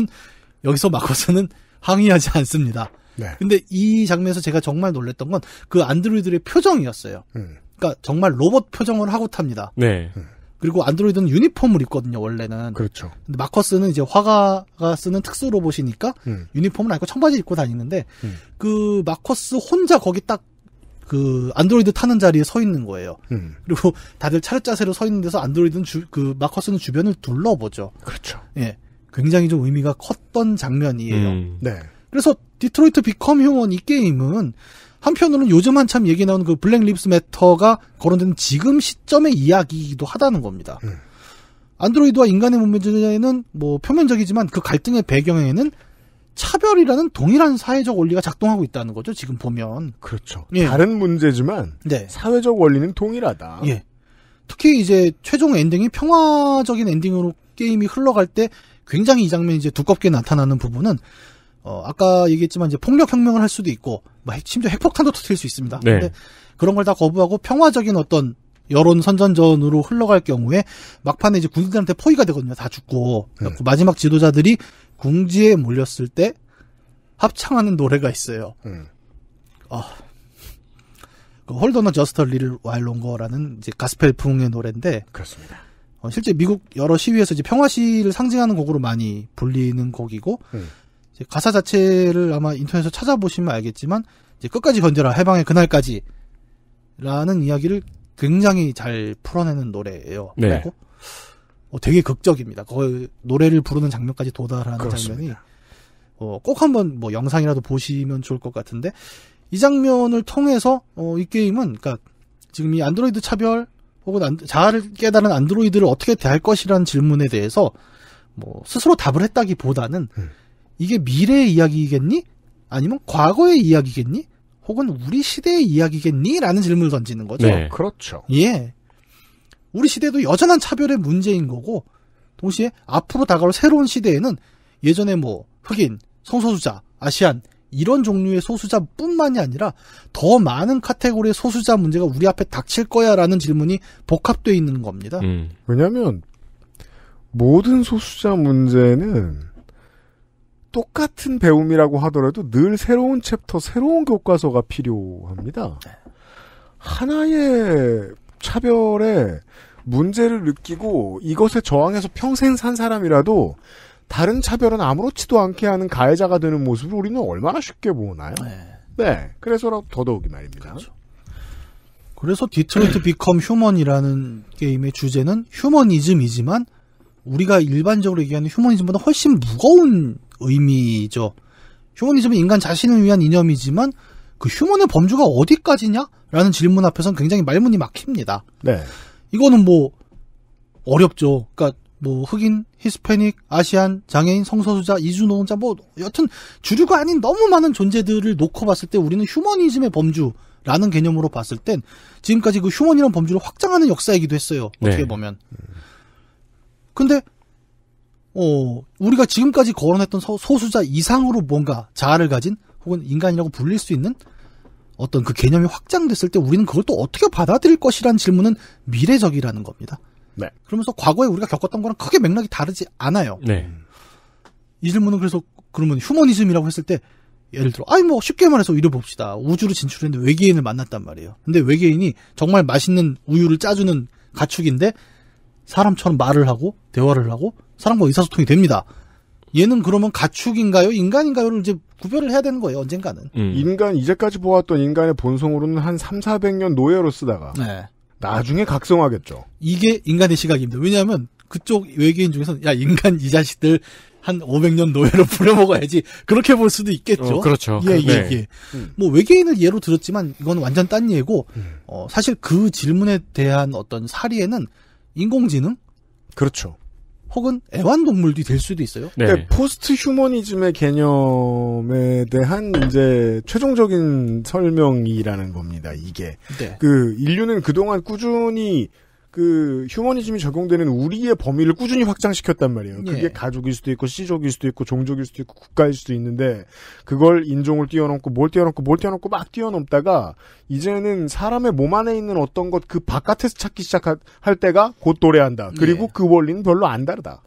여기서 마커스는 항의하지 않습니다. 네. 근데 이 장면에서 제가 정말 놀랬던 건 그 안드로이드의 표정이었어요. 그러니까 정말 로봇 표정을 하고 탑니다. 네. 그리고 안드로이드는 유니폼을 입거든요, 원래는. 그렇죠. 근데 마커스는 이제 화가가 쓰는 특수 로봇이니까 유니폼을 아니고 청바지 입고 다니는데 그 마커스 혼자 거기 딱 그 안드로이드 타는 자리에 서 있는 거예요. 그리고 다들 차렷자세로 서 있는 데서 안드로이드는 그 마커스는 주변을 둘러보죠. 그렇죠. 예. 굉장히 좀 의미가 컸던 장면이에요. 네. 그래서 디트로이트 비컴 휴먼 이 게임은 한편으로는 요즘 한참 얘기 나오는 그 블랙 리브스 매터가 거론되는 지금 시점의 이야기이기도 하다는 겁니다. 안드로이드와 인간의 문제는 뭐 표면적이지만 그 갈등의 배경에는 차별이라는 동일한 사회적 원리가 작동하고 있다는 거죠. 지금 보면. 그렇죠. 예. 다른 문제지만 네. 사회적 원리는 동일하다. 예. 특히 이제 최종 엔딩이 평화적인 엔딩으로 게임이 흘러갈 때 굉장히 이 장면이 이제 두껍게 나타나는 부분은 아까 얘기했지만 이제 폭력 혁명을 할 수도 있고 심지어 핵폭탄도 터뜨릴 수 있습니다. 네. 근데 그런 걸 다 거부하고 평화적인 어떤 여론 선전전으로 흘러갈 경우에 막판에 이제 군인들한테 포위가 되거든요. 다 죽고. 마지막 지도자들이 궁지에 몰렸을 때 합창하는 노래가 있어요. 그 Hold on just a little while longer라는 이제 가스펠풍의 노래인데. 그렇습니다. 실제 미국 여러 시위에서 이제 평화 시위를 상징하는 곡으로 많이 불리는 곡이고, 이제 가사 자체를 아마 인터넷에서 찾아보시면 알겠지만, 이제 끝까지 견뎌라, 해방의 그날까지. 라는 이야기를 굉장히 잘 풀어내는 노래예요. 네. 그리고 되게 극적입니다. 거의 노래를 부르는 장면까지 도달하는 그렇습니다. 장면이 꼭 한번 뭐 영상이라도 보시면 좋을 것 같은데 이 장면을 통해서 이 게임은 그러니까 지금 이 안드로이드 차별 혹은 자아를 깨달은 안드로이드를 어떻게 대할 것이라는 질문에 대해서 뭐 스스로 답을 했다기보다는 이게 미래의 이야기겠니? 아니면 과거의 이야기겠니? 혹은 우리 시대의 이야기겠니? 라는 질문을 던지는 거죠. 네. 그렇죠. 예. 우리 시대도 여전한 차별의 문제인 거고, 동시에 앞으로 다가올 새로운 시대에는 예전에 뭐, 흑인, 성소수자, 아시안, 이런 종류의 소수자뿐만이 아니라 더 많은 카테고리의 소수자 문제가 우리 앞에 닥칠 거야라는 질문이 복합되어 있는 겁니다. 왜냐하면 모든 소수자 문제는 똑같은 배움이라고 하더라도 늘 새로운 챕터, 새로운 교과서가 필요합니다. 하나의 차별에 문제를 느끼고 이것에 저항해서 평생 산 사람이라도 다른 차별은 아무렇지도 않게 하는 가해자가 되는 모습을 우리는 얼마나 쉽게 보나요? 네. 그래서라도 더더욱이 말입니다. 그렇죠. 그래서 디트로이트 비컴 휴먼이라는 게임의 주제는 휴머니즘이지만 우리가 일반적으로 얘기하는 휴머니즘보다 훨씬 무거운 의미죠. 휴머니즘은 인간 자신을 위한 이념이지만 그 휴먼의 범주가 어디까지냐? 라는 질문 앞에서는 굉장히 말문이 막힙니다. 네. 이거는 뭐 어렵죠. 그러니까 뭐 흑인, 히스패닉, 아시안, 장애인, 성소수자, 이주노동자 뭐 여튼 주류가 아닌 너무 많은 존재들을 놓고 봤을 때 우리는 휴머니즘의 범주라는 개념으로 봤을 땐 지금까지 그 휴먼이라는 범주를 확장하는 역사이기도 했어요. 어떻게 보면. 근데 우리가 지금까지 거론했던 소수자 이상으로 뭔가 자아를 가진 혹은 인간이라고 불릴 수 있는 어떤 그 개념이 확장됐을 때 우리는 그걸 또 어떻게 받아들일 것이라는 질문은 미래적이라는 겁니다. 네. 그러면서 과거에 우리가 겪었던 거랑 크게 맥락이 다르지 않아요. 네. 이 질문은 그래서 그러면 휴머니즘이라고 했을 때 예를 들어 뭐 쉽게 말해서 이래 봅시다. 우주로 진출했는데 외계인을 만났단 말이에요. 근데 외계인이 정말 맛있는 우유를 짜주는 가축인데 사람처럼 말을 하고 대화를 하고 사람과 의사소통이 됩니다. 얘는 그러면 가축인가요? 인간인가요를 이제 구별을 해야 되는 거예요. 언젠가는. 이제까지 보았던 인간의 본성으로는 한 300~400년 노예로 쓰다가 나중에 각성하겠죠. 이게 인간의 시각입니다. 왜냐하면 그쪽 외계인 중에서는 야 인간 이 자식들 한 500년 노예로 부려먹어야지 그렇게 볼 수도 있겠죠. 그렇죠. 예. 뭐 외계인을 예로 들었지만 이건 완전 딴 예고 사실 그 질문에 대한 어떤 사리에는 인공지능 그렇죠. 혹은 애완동물이 될 수도 있어요. 네. 그러니까 포스트 휴머니즘의 개념에 대한 이제 최종적인 설명이라는 겁니다. 이게 그 인류는 그동안 꾸준히 그 휴머니즘이 적용되는 우리의 범위를 꾸준히 확장시켰단 말이에요. 그게 가족일 수도 있고 씨족일 수도 있고 종족일 수도 있고 국가일 수도 있는데 그걸 인종을 뛰어넘고 뭘 뛰어넘고 막 뛰어넘다가 이제는 사람의 몸 안에 있는 어떤 것 그 바깥에서 찾기 시작할 때가 곧 도래한다. 그리고 그 원리는 별로 안 다르다.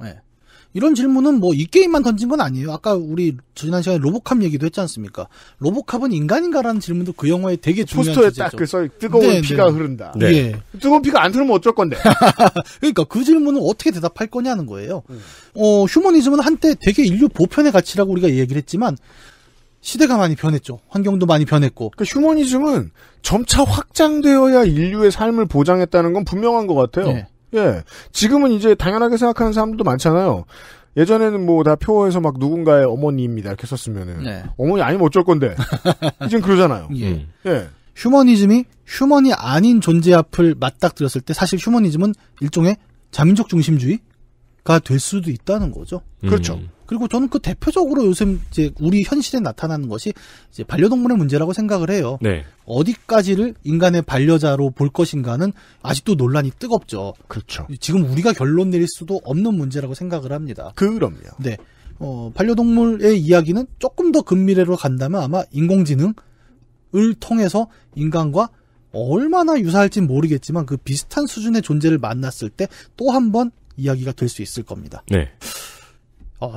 이런 질문은 뭐 이 게임만 던진 건 아니에요. 아까 우리 지난 시간에 로보캅 얘기도 했지 않습니까? 로보캅은 인간인가라는 질문도 그 영화에 되게 중요한 포스터에 주제죠. 딱 그 뜨거운 피가 흐른다. 뜨거운 피가 안 흐르면 어쩔 건데. 그러니까 그 질문은 어떻게 대답할 거냐는 거예요. 휴머니즘은 한때 되게 인류 보편의 가치라고 우리가 얘기를 했지만 시대가 많이 변했죠. 환경도 많이 변했고. 그러니까 휴머니즘은 점차 확장되어야 인류의 삶을 보장했다는 건 분명한 것 같아요. 지금은 이제 당연하게 생각하는 사람들도 많잖아요. 예전에는 뭐 다 표어에서 막 누군가의 어머니입니다 이렇게 썼으면은 어머니 아니면 어쩔 건데 이젠 그러잖아요. 휴머니즘이 휴머니 아닌 존재 앞을 맞닥뜨렸을 때 사실 휴머니즘은 일종의 자민족 중심주의가 될 수도 있다는 거죠. 그렇죠. 그리고 저는 그 대표적으로 요즘 이제 우리 현실에 나타나는 것이 이제 반려동물의 문제라고 생각을 해요. 어디까지를 인간의 반려자로 볼 것인가는 아직도 논란이 뜨겁죠. 그렇죠. 지금 우리가 결론 내릴 수도 없는 문제라고 생각을 합니다. 그럼요. 네. 반려동물의 이야기는 조금 더 근미래로 간다면 아마 인공지능을 통해서 인간과 얼마나 유사할진 모르겠지만 그 비슷한 수준의 존재를 만났을 때 또 한 번 이야기가 될 수 있을 겁니다.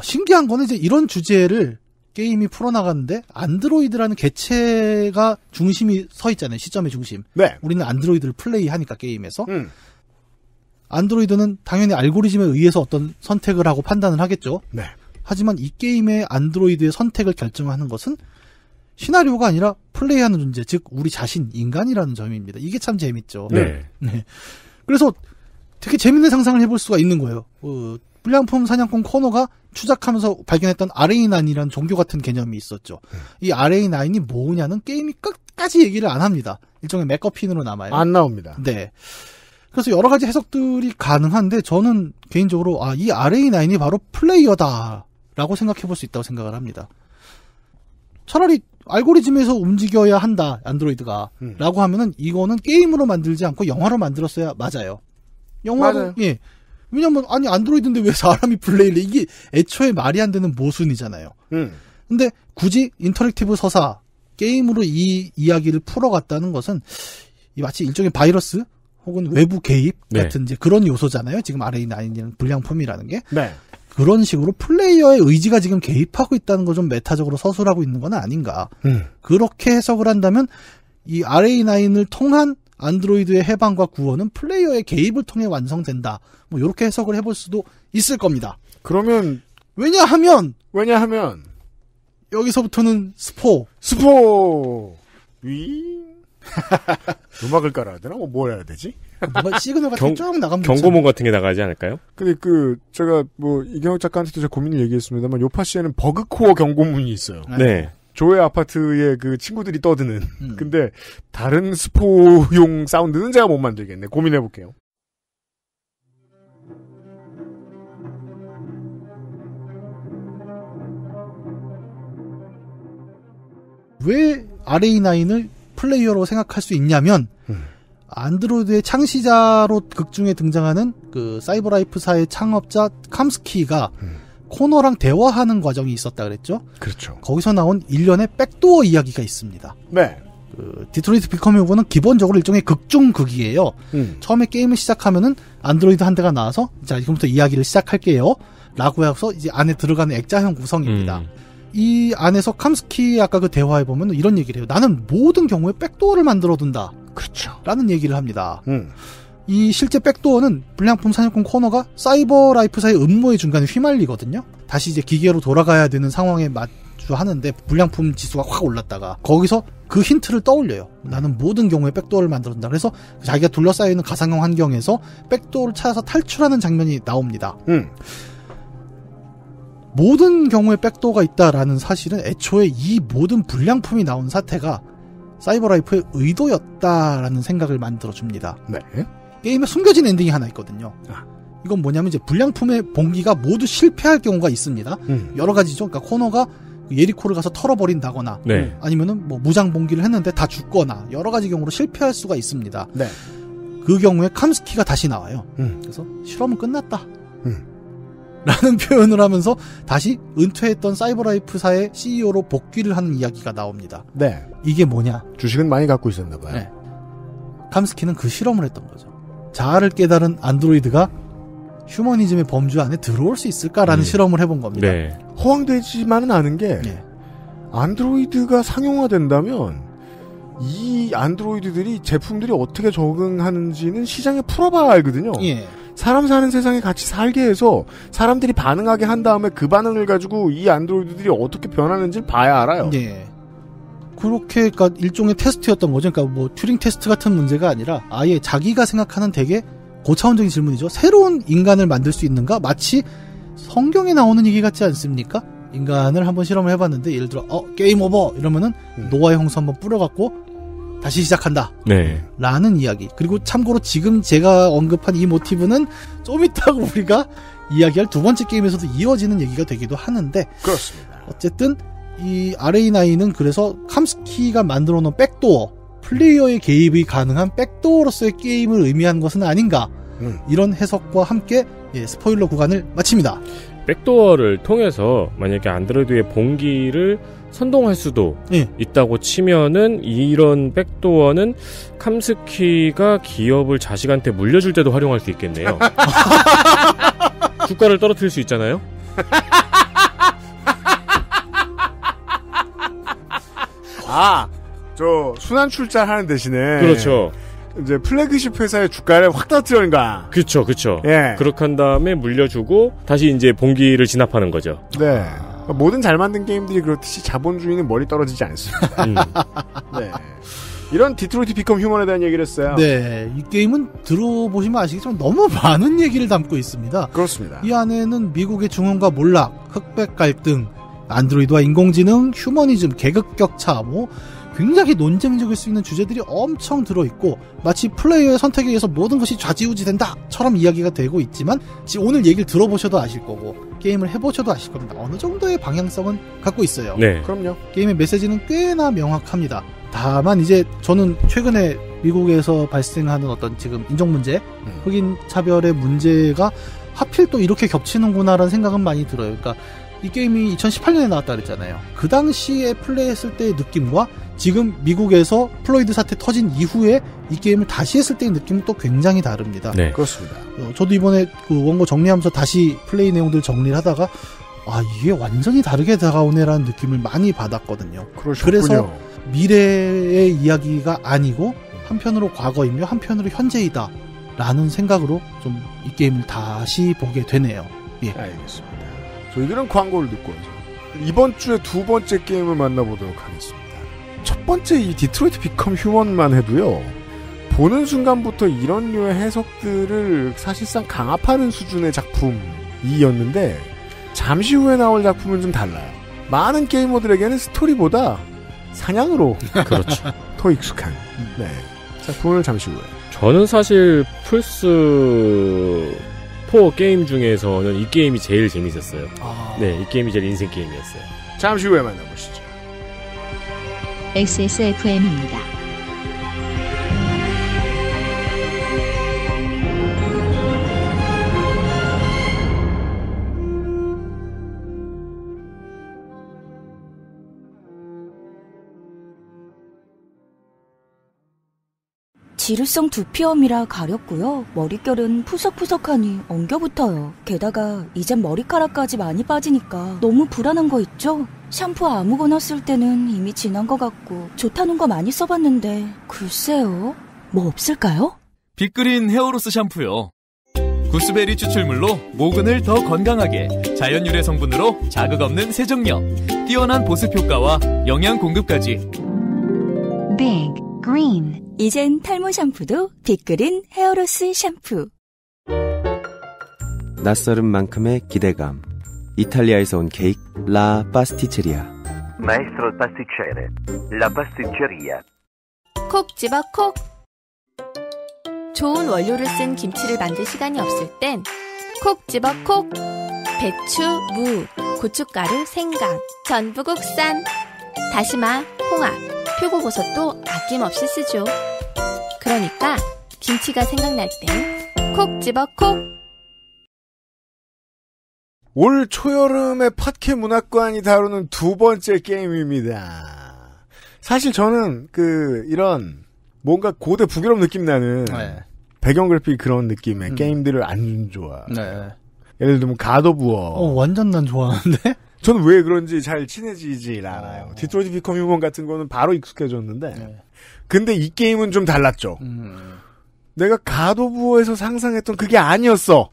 신기한 거는 이제 이런 주제를 게임이 풀어나가는데 안드로이드라는 개체가 중심이 서 있잖아요. 시점의 중심. 우리는 안드로이드를 플레이하니까 게임에서. 안드로이드는 당연히 알고리즘에 의해서 어떤 선택을 하고 판단을 하겠죠. 하지만 이 게임의 안드로이드의 선택을 결정하는 것은 시나리오가 아니라 플레이하는 존재, 즉 우리 자신, 인간이라는 점입니다. 이게 참 재밌죠. 그래서 되게 재밌는 상상을 해볼 수가 있는 거예요. 불량품 사냥꾼 코너가 추적하면서 발견했던 RA9이라는 종교 같은 개념이 있었죠. 이 RA9이 뭐냐는 게임이 끝까지 얘기를 안 합니다. 일종의 맥거핀으로 남아요. 안 나옵니다. 그래서 여러 가지 해석들이 가능한데 저는 개인적으로 이 RA9이 바로 플레이어다라고 생각해 볼 수 있다고 생각을 합니다. 차라리 알고리즘에서 움직여야 한다, 안드로이드가. 라고 하면은 이거는 게임으로 만들지 않고 영화로 만들었어야 맞아요. 영화로, 왜냐면, 안드로이드인데 왜 사람이 플레이를 해? 이게 애초에 말이 안 되는 모순이잖아요. 근데 굳이 인터랙티브 서사 게임으로 이 이야기를 풀어갔다는 것은 이 마치 일종의 바이러스 혹은 외부 개입 같은 이제 그런 요소잖아요. 지금 RA9이라는 불량품이라는 게. 네. 그런 식으로 플레이어의 의지가 지금 개입하고 있다는 거 좀 메타적으로 서술하고 있는 건 아닌가. 그렇게 해석을 한다면 이 RA9을 통한 안드로이드의 해방과 구원은 플레이어의 개입을 통해 완성된다. 뭐 이렇게 해석을 해볼 수도 있을 겁니다. 그러면 왜냐하면 여기서부터는 스포 음악을 깔아야 되나? 뭘 해야 되지? 뭔가 시그널 같은 게 쭉 나가면 경고문 같은 게 나가지 않을까요? 근데 제가 이경혁 작가한테도 제가 고민을 얘기했습니다만 요파시에는 버그코어 경고문이 있어요. 네. 조의 아파트에 친구들이 떠드는. 근데 다른 스포용 사운드는 제가 못 만들겠네. 고민해볼게요. 왜 RA9을 플레이어로 생각할 수 있냐면 안드로이드의 창시자로 극중에 등장하는 그 사이버라이프사의 창업자 캄스키가 코너랑 대화하는 과정이 있었다 그랬죠? 그렇죠. 거기서 나온 일련의 백도어 이야기가 있습니다. 네. 디트로이트 비컴 휴머는 기본적으로 일종의 극중극이에요. 처음에 게임을 시작하면은 안드로이드 한 대가 나와서 자, 지금부터 이야기를 시작할게요. 라고 해서 이제 안에 들어가는 액자형 구성입니다. 이 안에서 캄스키 아까 그 대화에 보면 이런 얘기를 해요. 나는 모든 경우에 백도어를 만들어둔다. 그렇죠. 라는 얘기를 합니다. 이 실제 백도어는 불량품 사냥꾼 코너가 사이버 라이프사의 음모의 중간에 휘말리거든요. 다시 이제 기계로 돌아가야 되는 상황에 마주하는데 불량품 지수가 확 올랐다가 거기서 그 힌트를 떠올려요. 나는 모든 경우에 백도어를 만들어둔다. 그래서 자기가 둘러싸여 있는 가상형 환경에서 백도어를 찾아서 탈출하는 장면이 나옵니다. 모든 경우에 백도어가 있다라는 사실은 애초에 이 모든 불량품이 나온 사태가 사이버라이프의 의도였다라는 생각을 만들어줍니다. 네. 게임에 숨겨진 엔딩이 하나 있거든요. 이건 뭐냐면 이제 불량품의 봉기가 모두 실패할 경우가 있습니다. 여러 가지죠. 그러니까 코너가 예리코를 가서 털어버린다거나 아니면은 뭐 무장 봉기를 했는데 다 죽거나 여러 가지 경우로 실패할 수가 있습니다. 네. 그 경우에 캄스키가 다시 나와요. 그래서 실험은 끝났다. 라는 표현을 하면서 다시 은퇴했던 사이버라이프사의 CEO로 복귀를 하는 이야기가 나옵니다. 네. 이게 뭐냐? 주식은 많이 갖고 있었나 봐요. 네. 캄스키는 그 실험을 했던 거죠. 자아를 깨달은 안드로이드가 휴머니즘의 범주 안에 들어올 수 있을까라는 실험을 해본 겁니다. 네. 허황되지만은 않은 게 안드로이드가 상용화된다면 이 안드로이드들이 제품들이 어떻게 적응하는지는 시장에 풀어봐야 알거든요. 예. 사람 사는 세상에 같이 살게 해서 사람들이 반응하게 한 다음에 그 반응을 가지고 이 안드로이드들이 어떻게 변하는지를 봐야 알아요. 예. 그렇게, 그러니까 일종의 테스트였던 거죠. 그러니까 뭐 튜링 테스트 같은 문제가 아니라 아예 자기가 생각하는 되게 고차원적인 질문이죠. 새로운 인간을 만들 수 있는가? 마치 성경에 나오는 얘기 같지 않습니까? 인간을 한번 실험을 해봤는데 예를 들어 게임 오버 이러면은 노아의 홍수 한번 뿌려갖고 다시 시작한다. 네. 라는 이야기. 그리고 참고로 지금 제가 언급한 이 모티브는 좀 이따가 우리가 이야기할 두 번째 게임에서도 이어지는 얘기가 되기도 하는데 그렇습니다. 어쨌든 이 RA9은 그래서 캄스키가 만들어 놓은 백도어, 플레이어의 개입이 가능한 백도어로서의 게임을 의미한 것은 아닌가. 이런 해석과 함께 스포일러 구간을 마칩니다. 백도어를 통해서 만약에 안드로이드의 봉기를 선동할 수도 있다고 치면은 이런 백도어는 캄스키가 기업을 자식한테 물려줄 때도 활용할 수 있겠네요. 주가를 떨어뜨릴 수 있잖아요. 순환 출자하는 대신에 그렇죠. 이제 플래그십 회사의 주가를 확 떨어뜨리는 거야. 그렇죠. 예. 그렇게 한 다음에 물려주고 다시 이제 봉기를 진압하는 거죠. 네. 모든 잘 만든 게임들이 그렇듯이 자본주의는 머리 떨어지지 않습니다. 네. 이런 디트로이트 비컴 휴먼에 대한 얘기를 했어요. 네. 이 게임은 들어보시면 아시겠지만 너무 많은 얘기를 담고 있습니다. 그렇습니다. 이 안에는 미국의 중흥과 몰락, 흑백 갈등, 안드로이드와 인공지능, 휴머니즘, 계급 격차, 굉장히 논쟁적일 수 있는 주제들이 엄청 들어있고 마치 플레이어의 선택에 의해서 모든 것이 좌지우지된다처럼 이야기가 되고 있지만 오늘 얘기를 들어보셔도 아실 거고 게임을 해보셔도 아실 겁니다. 어느 정도의 방향성은 갖고 있어요. 네. 그럼요. 게임의 메시지는 꽤나 명확합니다. 다만 이제 저는 최근에 미국에서 발생하는 어떤 지금 인종 문제, 흑인 차별의 문제가 하필 또 이렇게 겹치는구나라는 생각은 많이 들어요. 그러니까 이 게임이 2018년에 나왔다 그랬잖아요. 그 당시에 플레이했을 때의 느낌과 지금 미국에서 플로이드 사태 터진 이후에 이 게임을 다시 했을 때의 느낌은 또 굉장히 다릅니다. 네, 그렇습니다. 저도 이번에 그 원고 정리하면서 다시 플레이 내용들 정리를 하다가 이게 완전히 다르게 다가오네라는 느낌을 많이 받았거든요. 그러셨군요. 그래서 미래의 이야기가 아니고 한편으로 과거이며 한편으로 현재이다 라는 생각으로 좀 이 게임을 다시 보게 되네요. 예. 알겠습니다. 저희들은 광고를 듣고 와서 이번 주에 두 번째 게임을 만나보도록 하겠습니다. 첫 번째 이 디트로이트 비컴 휴먼만 해도요. 보는 순간부터 이런 류의 해석들을 사실상 강압하는 수준의 작품이었는데 잠시 후에 나올 작품은 좀 달라요. 많은 게이머들에게는 스토리보다 사냥으로 그렇죠. 더 익숙한 작품을 잠시 후에. 저는 사실 플스4 게임 중에서는 이 게임이 제일 재밌었어요. 네, 이 게임이 제일 인생 게임이었어요. 잠시 후에 만나보시죠. XSFM입니다. 지루성 두피염이라 가렵고요. 머릿결은 푸석푸석하니 엉겨붙어요. 게다가 이젠 머리카락까지 많이 빠지니까 너무 불안한 거 있죠? 샴푸 아무거나 쓸 때는 이미 지난 것 같고 좋다는 거 많이 써봤는데 글쎄요. 뭐 없을까요? 빅그린 헤어로스 샴푸요. 구스베리 추출물로 모근을 더 건강하게, 자연 유래 성분으로 자극 없는 세정력, 뛰어난 보습 효과와 영양 공급까지. 빅 그린. 이젠 탈모 샴푸도 빅그린 헤어로스 샴푸. 낯설은 만큼의 기대감. 이탈리아에서 온 케이크 라 파스티체리아. Maestro pasticcere, la pasticceria. 콕 집어 콕. 좋은 원료를 쓴 김치를 만들 시간이 없을 땐 콕 집어 콕. 배추, 무, 고춧가루, 생강, 전부 국산. 다시마, 홍합, 표고버섯도 아낌없이 쓰죠. 그러니까 김치가 생각날 땐 콕 집어 콕. 올 초여름의 팟캐 문학관이 다루는 두 번째 게임입니다. 사실 저는 이런 뭔가 고대 북유럽 느낌 나는 배경 그래픽 그런 느낌의 게임들을 안 좋아. 네. 예를 들면 갓 오브 워. 완전 난 좋아하는데? 저는 왜 그런지 잘 친해지질 않아요. 디트로이트 비컴 휴먼 같은 거는 바로 익숙해졌는데 근데 이 게임은 좀 달랐죠. 내가 갓 오브 워에서 상상했던 그게 아니었어.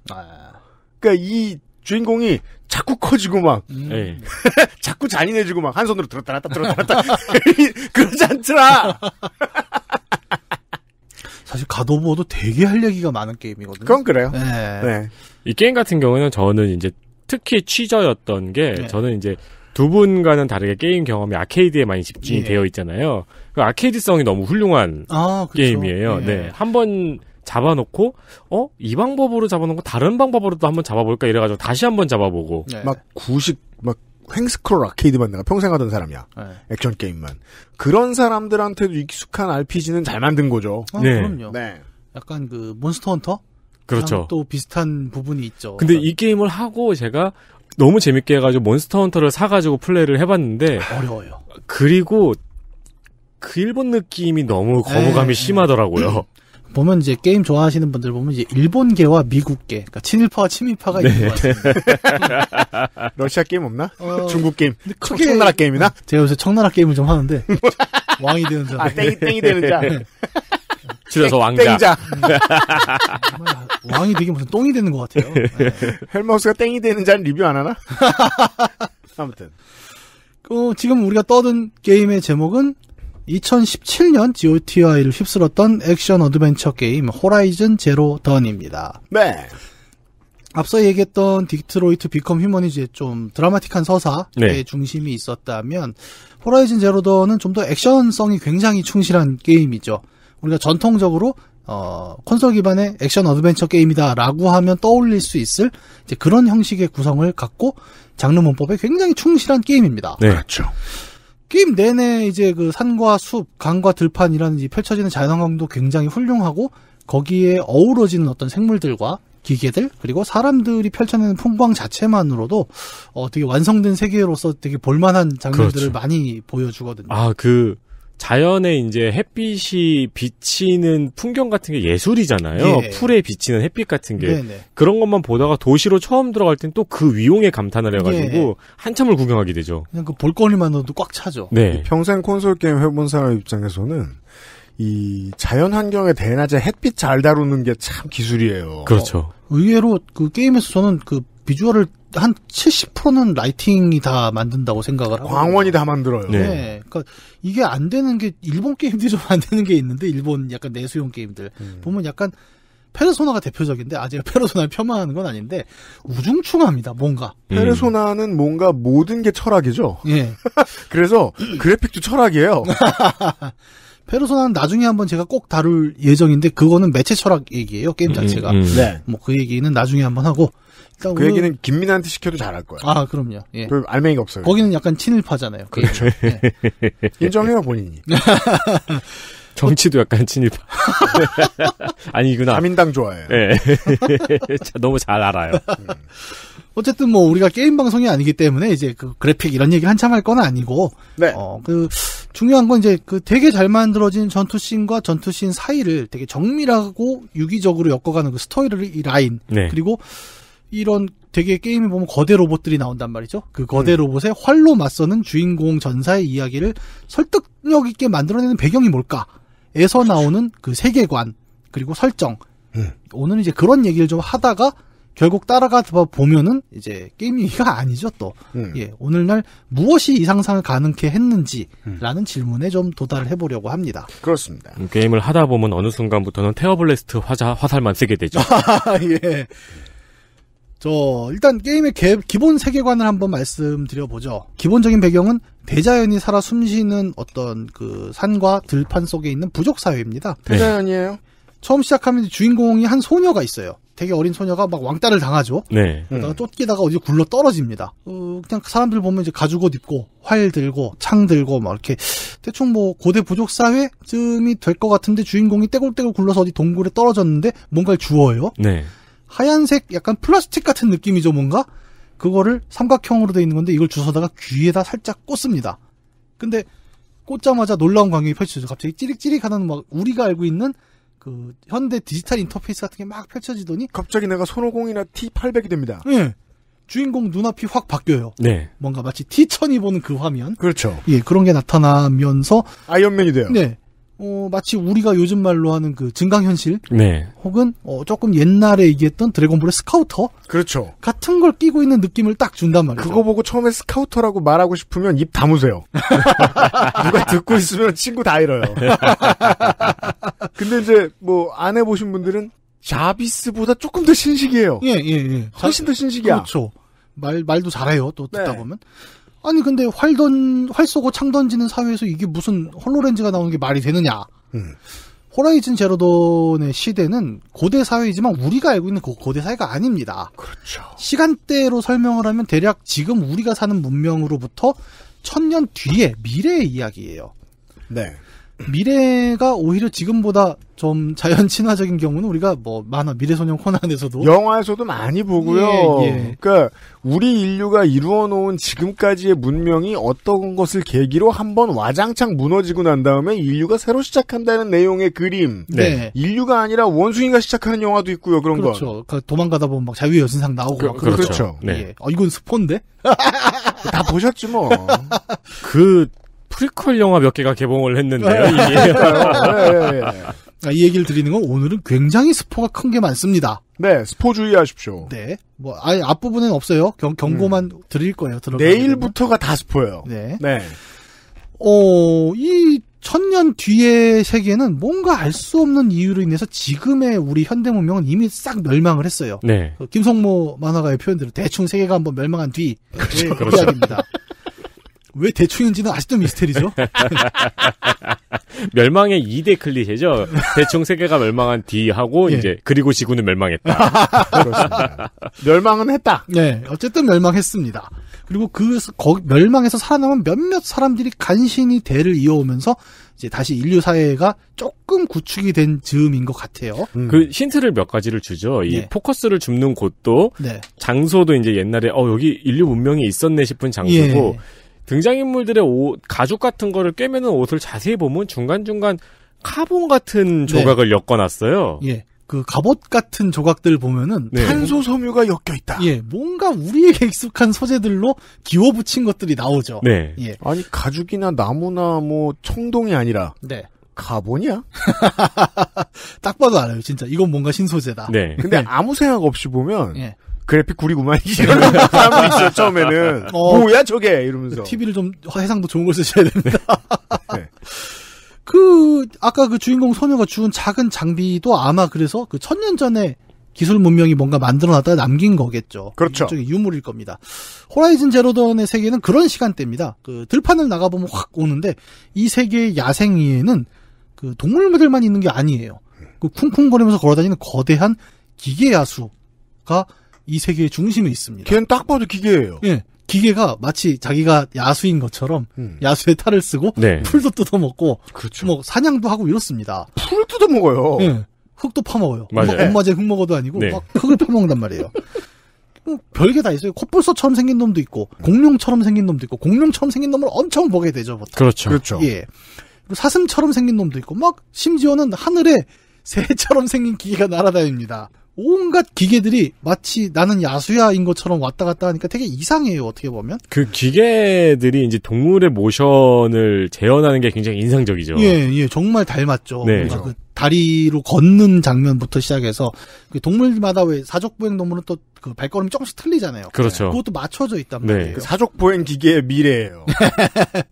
그러니까 이 주인공이 자꾸 커지고 막 자꾸 잔인해지고 막 한 손으로 들었다 놨다 그러지 않더라. 사실 갓 오브 워도 되게 할 얘기가 많은 게임이거든요. 그건 그래요. 네. 이 게임 같은 경우는 저는 이제 특히 취저였던 게 저는 이제 두 분과는 다르게 게임 경험이 아케이드에 많이 집중이 되어 있잖아요. 그 아케이드성이 너무 훌륭한 게임이에요. 네. 한번 잡아놓고 이 방법으로 잡아놓고 다른 방법으로도 한번 잡아볼까 이래가지고 다시 한번 잡아보고 막 횡스크롤 아케이드만 내가 평생 하던 사람이야. 액션 게임만. 그런 사람들한테도 익숙한 RPG는 잘 만든 거죠. 그럼요. 네. 약간 몬스터 헌터? 그렇죠. 또 비슷한 부분이 있죠. 근데 이 게임을 하고 제가 너무 재밌게 해가지고 몬스터 헌터를 사가지고 플레이를 해봤는데 어려워요. 그리고 그 일본 느낌이 너무 거부감이 심하더라고요. 보면 이제 게임 좋아하시는 분들 보면 이제 일본계와 미국계, 그러니까 친일파와 친미파가 있는 것 같습니다. 러시아 게임 없나? 중국 게임, 청나라 게임이나? 제가 요새 청나라 게임을 좀 하는데 왕이 되는 자, 땡이 되는 자, 줄여서 왕자. 땡자. 왕이 되게 무슨 똥이 되는 것 같아요. 헬마우스가 땡이 되는 자는 리뷰 안 하나? 아무튼 지금 우리가 떠든 게임의 제목은 2017년 GOTY를 휩쓸었던 액션 어드벤처 게임 호라이즌 제로 던입니다. 네. 앞서 얘기했던 디트로이트 비컴 휴먼이 이제 좀 드라마틱한 서사의 중심이 있었다면 호라이즌 제로 던은 좀 더 액션성이 굉장히 충실한 게임이죠. 우리가 전통적으로 콘솔 기반의 액션 어드벤처 게임이다라고 하면 떠올릴 수 있을 이제 그런 형식의 구성을 갖고 장르 문법에 굉장히 충실한 게임입니다. 네. 그렇죠. 게임 내내 이제 산과 숲, 강과 들판이라는 펼쳐지는 자연환경도 굉장히 훌륭하고 거기에 어우러지는 어떤 생물들과 기계들 그리고 사람들이 펼쳐내는 풍광 자체만으로도 되게 완성된 세계로서 되게 볼만한 장면들을 그렇죠. 많이 보여주거든요. 그 자연에 이제 햇빛이 비치는 풍경 같은 게 예술이잖아요. 예. 풀에 비치는 햇빛 같은 게. 네네. 그런 것만 보다가 도시로 처음 들어갈 땐 또 그 위용에 감탄을 해가지고 예. 한참을 구경하게 되죠. 그냥 그 볼거리만으로도 꽉 차죠. 네. 평생 콘솔 게임 해본 사람 입장에서는 이 자연 환경에 대낮에 햇빛 잘 다루는 게 참 기술이에요. 그렇죠. 의외로 그 게임에서 저는 그 비주얼을 한 70%는 라이팅이 다 만든다고 생각을 하고. 광원이 다 만들어요. 네. 그러니까 이게 안 되는 게 일본 게임들이 좀 안 되는 게 있는데 일본 약간 내수용 게임들 보면 약간 페르소나가 대표적인데 제가 페르소나를 폄하하는 건 아닌데 우중충합니다. 뭔가. 페르소나는 뭔가 모든 게 철학이죠. 예. 그래서 그래픽도 철학이에요. 페르소나는 나중에 한번 제가 꼭 다룰 예정인데 그거는 매체 철학 얘기예요. 게임 자체가. 네. 뭐 그 얘기는 나중에 한번 하고. 그 얘기는 김민아한테 시켜도 잘할 거야. 그럼요. 예. 별 알맹이가 없어요. 거기는 약간 친일파잖아요. 그렇죠. 예. 인정해요 본인이. 정치도 약간 친일파. 아니구나. 자민당 좋아해요. 네. 너무 잘 알아요. 어쨌든 뭐 우리가 게임 방송이 아니기 때문에 이제 그 그래픽 이런 얘기 한참 할 건 아니고. 네. 그 중요한 건 이제 그 되게 잘 만들어진 전투씬과 전투씬 사이를 되게 정밀하고 유기적으로 엮어가는 그 스토리 라인. 네. 그리고 이런 되게 게임에 보면 거대 로봇들이 나온단 말이죠. 그 거대 로봇에 활로 맞서는 주인공 전사의 이야기를 설득력 있게 만들어내는 배경이 뭘까에서 나오는 그 세계관 그리고 설정. 오늘 이제 그런 얘기를 좀 하다가 결국 따라가 보면은 이제 게임 얘기가 아니죠 또. 예, 오늘날 무엇이 이 상상을 가능케 했는지라는 질문에 좀 도달을 해보려고 합니다. 그렇습니다. 게임을 하다 보면 어느 순간부터는 테어블래스트 화살만 쓰게 되죠. 예. 일단 게임의 기본 세계관을 한번 말씀드려보죠. 기본적인 배경은 대자연이 살아 숨쉬는 어떤 그 산과 들판 속에 있는 부족 사회입니다. 대자연이에요? 처음 시작하면 주인공이 한 소녀가 있어요. 되게 어린 소녀가 막 왕따를 당하죠. 네. 그러다가 쫓기다가 어디 굴러 떨어집니다. 그냥 사람들 보면 이제 가죽옷 입고 활 들고 창 들고 막 이렇게 대충 뭐 고대 부족 사회쯤이 될 것 같은데 주인공이 떼굴떼굴 굴러서 어디 동굴에 떨어졌는데 뭔가를 주워요. 네. 하얀색 약간 플라스틱 같은 느낌이죠, 뭔가? 그거를 삼각형으로 돼 있는 건데 이걸 주워다가 귀에다 살짝 꽂습니다. 근데 꽂자마자 놀라운 광경이 펼쳐지죠. 갑자기 찌릭찌릭하는 막 우리가 알고 있는 그 현대 디지털 인터페이스 같은 게 막 펼쳐지더니 갑자기 내가 손오공이나 T800이 됩니다. 네. 주인공 눈앞이 확 바뀌어요. 네. 뭔가 마치 T1000이 보는 그 화면. 그렇죠. 예, 그런 게 나타나면서 아이언맨이 돼요. 네. 마치 우리가 요즘 말로 하는 그 증강현실. 네. 혹은 조금 옛날에 얘기했던 드래곤볼의 스카우터. 그렇죠. 같은 걸 끼고 있는 느낌을 딱 준단 말이죠. 그거 보고 처음에 스카우터라고 말하고 싶으면 입 다무세요. 누가 듣고 있으면 친구 다 잃어요. 근데 이제 뭐 안 해보신 분들은 자비스보다 조금 더 신식이에요. 예. 훨씬 더 신식이야. 그렇죠. 말도 잘해요. 또 듣다 보면. 아니 근데 활 쏘고 창 던지는 사회에서 이게 무슨 홀로렌즈가 나오는 게 말이 되느냐. 호라이즌 제로돈의 시대는 고대 사회이지만 우리가 알고 있는 그 고대 사회가 아닙니다. 그렇죠. 시간대로 설명을 하면 대략 지금 우리가 사는 문명으로부터 1000년 뒤의 미래의 이야기예요. 네. 미래가 오히려 지금보다 좀 자연 친화적인 경우는 우리가 뭐 만화 미래소년 코난에서도 영화에서도 많이 보고요. 예. 그러니까 우리 인류가 이루어 놓은 지금까지의 문명이 어떤 것을 계기로 한번 와장창 무너지고 난 다음에 인류가 새로 시작한다는 내용의 그림. 네. 인류가 아니라 원숭이가 시작하는 영화도 있고요. 그런 거. 그렇죠. 도망가다 보면 막 자유의 여신상 나오고 막 그렇죠. 네. 예. 이건 스폰데? 다 보셨지 뭐. 프리퀄 영화 몇 개가 개봉을 했는데요, 이게. 이 얘기를 드리는 건 오늘은 굉장히 스포가 큰 게 많습니다. 네, 스포 주의하십시오. 네. 뭐, 아예 앞부분엔 없어요. 경고만 드릴 거예요. 내일부터가 다 스포예요. 네. 네. 이 1000년 뒤의 세계는 뭔가 알 수 없는 이유로 인해서 지금의 우리 현대 문명은 이미 싹 멸망을 했어요. 네. 김성모 만화가의 표현대로 대충 세계가 한번 멸망한 뒤. 그렇죠. 이야기입니다. 왜 대충인지는 아직도 미스테리죠. 멸망의 2대 클리셰죠. 대충 세계가 멸망한 뒤하고 이제 그리고 지구는 멸망했다. 그렇습니다. 멸망은 했다. 네, 어쨌든 멸망했습니다. 그리고 멸망에서 살아남은 몇몇 사람들이 간신히 대를 이어오면서 이제 다시 인류 사회가 조금 구축이 된 즈음인 것 같아요. 그 힌트를 몇 가지를 주죠. 이 네. 포커스를 줍는 곳도 네. 장소도 이제 옛날에 여기 인류 문명이 있었네 싶은 장소고 예. 등장인물들의 옷, 가죽 같은 거를 꿰매는 옷을 자세히 보면 중간중간 카본 같은 조각을 엮어놨어요. 예. 그 갑옷 같은 조각들 보면은 네. 탄소 섬유가 엮여 있다. 예, 뭔가 우리에게 익숙한 소재들로 기워 붙인 것들이 나오죠. 네. 예. 아니 가죽이나 나무나 뭐 청동이 아니라 네. 카본이야? 딱 봐도 알아요, 진짜. 이건 뭔가 신소재다. 네. 근데 아무 생각 없이 보면 예. 그래픽 구리구만 이러는 사람들이 있어요. 처음에는 뭐야 저게 이러면서 TV를 좀 해상도 좋은 걸 쓰셔야 됩니다. 네. 아까 그 주인공 소녀가 주운 작은 장비도 아마 그래서 그 1000년 전에 기술 문명이 뭔가 만들어놨다가 남긴 거겠죠. 그렇죠. 일종의 유물일 겁니다. 호라이즌 제로던의 세계는 그런 시간대입니다. 그 들판을 나가보면 확 오는데 이 세계의 야생위에는 그 동물들만 있는 게 아니에요. 그 쿵쿵거리면서 걸어다니는 거대한 기계 야수가 이 세계의 중심에 있습니다. 걔는 딱 봐도 기계예요. 예. 기계가 마치 자기가 야수인 것처럼 야수의 탈을 쓰고 네. 풀도 뜯어먹고 그렇죠. 뭐 사냥도 하고 이렇습니다. 풀을 뜯어먹어요. 예. 흙도 파먹어요. 맞아요. 엄마제 흙 먹어도 아니고 네. 막 흙을 파먹는단 말이에요. 별게 다 있어요. 콧불소처럼 생긴 놈도 있고 공룡처럼 생긴 놈도 있고 공룡처럼 생긴 놈을 엄청 보게 되죠. 보통. 그렇죠. 그렇죠. 예. 그리고 사슴처럼 생긴 놈도 있고 막 심지어는 하늘에 새처럼 생긴 기계가 날아다닙니다. 온갖 기계들이 마치 나는 야수야인 것처럼 왔다 갔다 하니까 되게 이상해요. 어떻게 보면. 그 기계들이 이제 동물의 모션을 재현하는 게 굉장히 인상적이죠. 예, 정말 닮았죠. 네. 뭔가 그 다리로 걷는 장면부터 시작해서 그 동물마다 왜 사족보행 동물은 또 그 발걸음이 조금씩 틀리잖아요. 그렇죠. 그것도 맞춰져 있단 네. 말이에요. 그 사족보행 기계의 미래예요.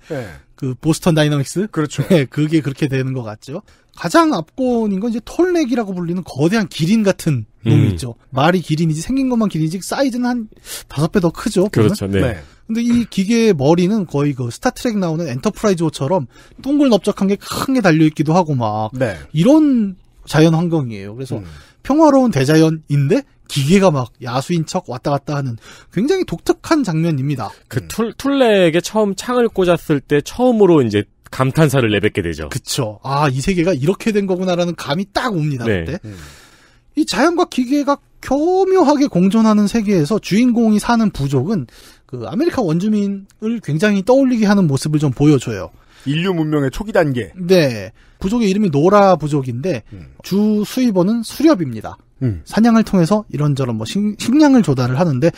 네. 그 보스턴 다이나믹스? 그렇죠. 네, 그게 그렇게 되는 것 같죠. 가장 앞권인 건 이제 톨렉이라고 불리는 거대한 기린 같은 놈이 있죠. 말이 기린이지 생긴 것만 기린이지 사이즈는 한 5배 더 크죠. 그렇죠. 네. 네. 근데 이 기계의 머리는 거의 그 스타트랙 나오는 엔터프라이즈호처럼 동글넓적한 게 큰 게 달려있기도 하고 막 네. 이런 자연 환경이에요. 그래서 평화로운 대자연인데 기계가 막 야수인 척 왔다 갔다 하는 굉장히 독특한 장면입니다. 그 툴렉에 처음 창을 꽂았을 때 처음으로 이제 감탄사를 내뱉게 되죠. 그쵸. 아, 이 세계가 이렇게 된 거구나라는 감이 딱 옵니다. 네. 그때. 이 자연과 기계가 교묘하게 공존하는 세계에서 주인공이 사는 부족은 그 아메리카 원주민을 굉장히 떠올리게 하는 모습을 좀 보여줘요. 인류 문명의 초기 단계. 네. 부족의 이름이 노라 부족인데 주 수입원은 수렵입니다. 사냥을 통해서 이런저런 뭐 식량을 조달을 하는데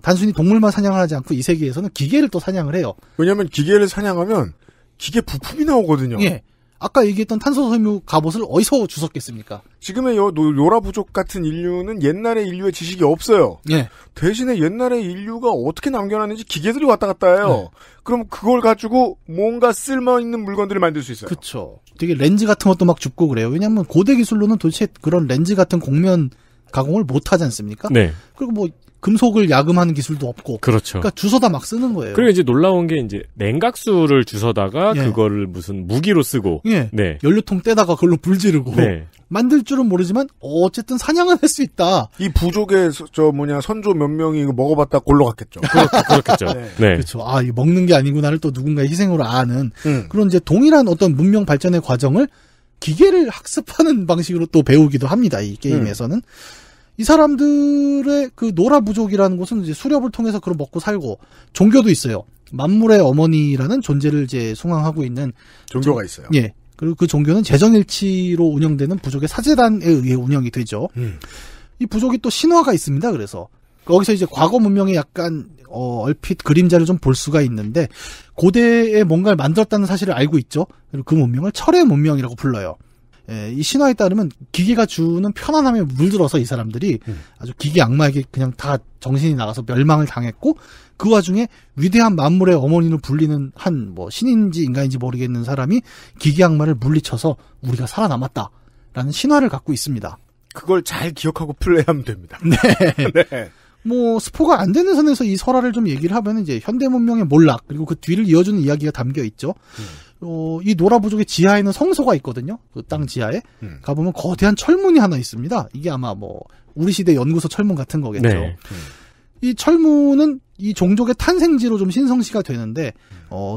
단순히 동물만 사냥을 하지 않고 이 세계에서는 기계를 또 사냥을 해요. 왜냐하면 기계를 사냥하면 기계 부품이 나오거든요. 예. 아까 얘기했던 탄소섬유 갑옷을 어디서 주웠겠습니까? 지금의 요라 부족 같은 인류는 옛날의 인류의 지식이 없어요. 예. 대신에 옛날의 인류가 어떻게 남겨놨는지 기계들이 왔다 갔다 해요. 네. 그럼 그걸 가지고 뭔가 쓸모있는 물건들을 만들 수 있어요. 그렇죠. 되게 렌즈 같은 것도 막 줍고 그래요. 왜냐하면 고대 기술로는 도대체 그런 렌즈 같은 곡면 가공을 못 하지 않습니까? 네. 그리고 뭐 금속을 야금하는 기술도 없고. 그렇죠. 그러니까 주워다 막 쓰는 거예요. 그리고 이제 놀라운 게 이제 냉각수를 주워다가 예. 그거를 무슨 무기로 쓰고. 예. 네. 연료통 떼다가 그걸로 불 지르고. 네. 만들 줄은 모르지만 어쨌든 사냥은 할 수 있다. 이 부족의 선조 몇 명이 이거 먹어봤다 골로 갔겠죠. 그렇겠죠. 네. 네. 그렇죠. 아, 이 먹는 게 아니구나를 또 누군가의 희생으로 아는 그런 이제 동일한 어떤 문명 발전의 과정을 기계를 학습하는 방식으로 또 배우기도 합니다. 이 게임에서는. 이 사람들의 그 노라 부족이라는 곳은 이제 수렵을 통해서 그걸 먹고 살고 종교도 있어요. 만물의 어머니라는 존재를 이제 숭앙하고 있는 종교가 있어요. 예. 그리고 그 종교는 재정일치로 운영되는 부족의 사제단에 의해 운영이 되죠. 이 부족이 또 신화가 있습니다. 그래서 거기서 이제 과거 문명의 약간 얼핏 그림자를 좀 볼 수가 있는데 고대에 뭔가를 만들었다는 사실을 알고 있죠. 그리고 그 문명을 철의 문명이라고 불러요. 예, 이 신화에 따르면 기계가 주는 편안함에 물들어서 이 사람들이 아주 기계 악마에게 그냥 다 정신이 나가서 멸망을 당했고 그 와중에 위대한 만물의 어머니로 불리는 한 뭐 신인지 인간인지 모르겠는 사람이 기계 악마를 물리쳐서 우리가 살아남았다라는 신화를 갖고 있습니다. 그걸 잘 기억하고 플레이하면 됩니다. 네. 네. 뭐 스포가 안 되는 선에서 이 설화를 좀 얘기를 하면 이제 현대 문명의 몰락 그리고 그 뒤를 이어주는 이야기가 담겨 있죠. 이 노라 부족의 지하에는 성소가 있거든요. 그 땅 지하에 가보면 거대한 철문이 하나 있습니다. 이게 아마 뭐 우리 시대 연구소 철문 같은 거겠죠. 네. 이 철문은 이 종족의 탄생지로 좀 신성시가 되는데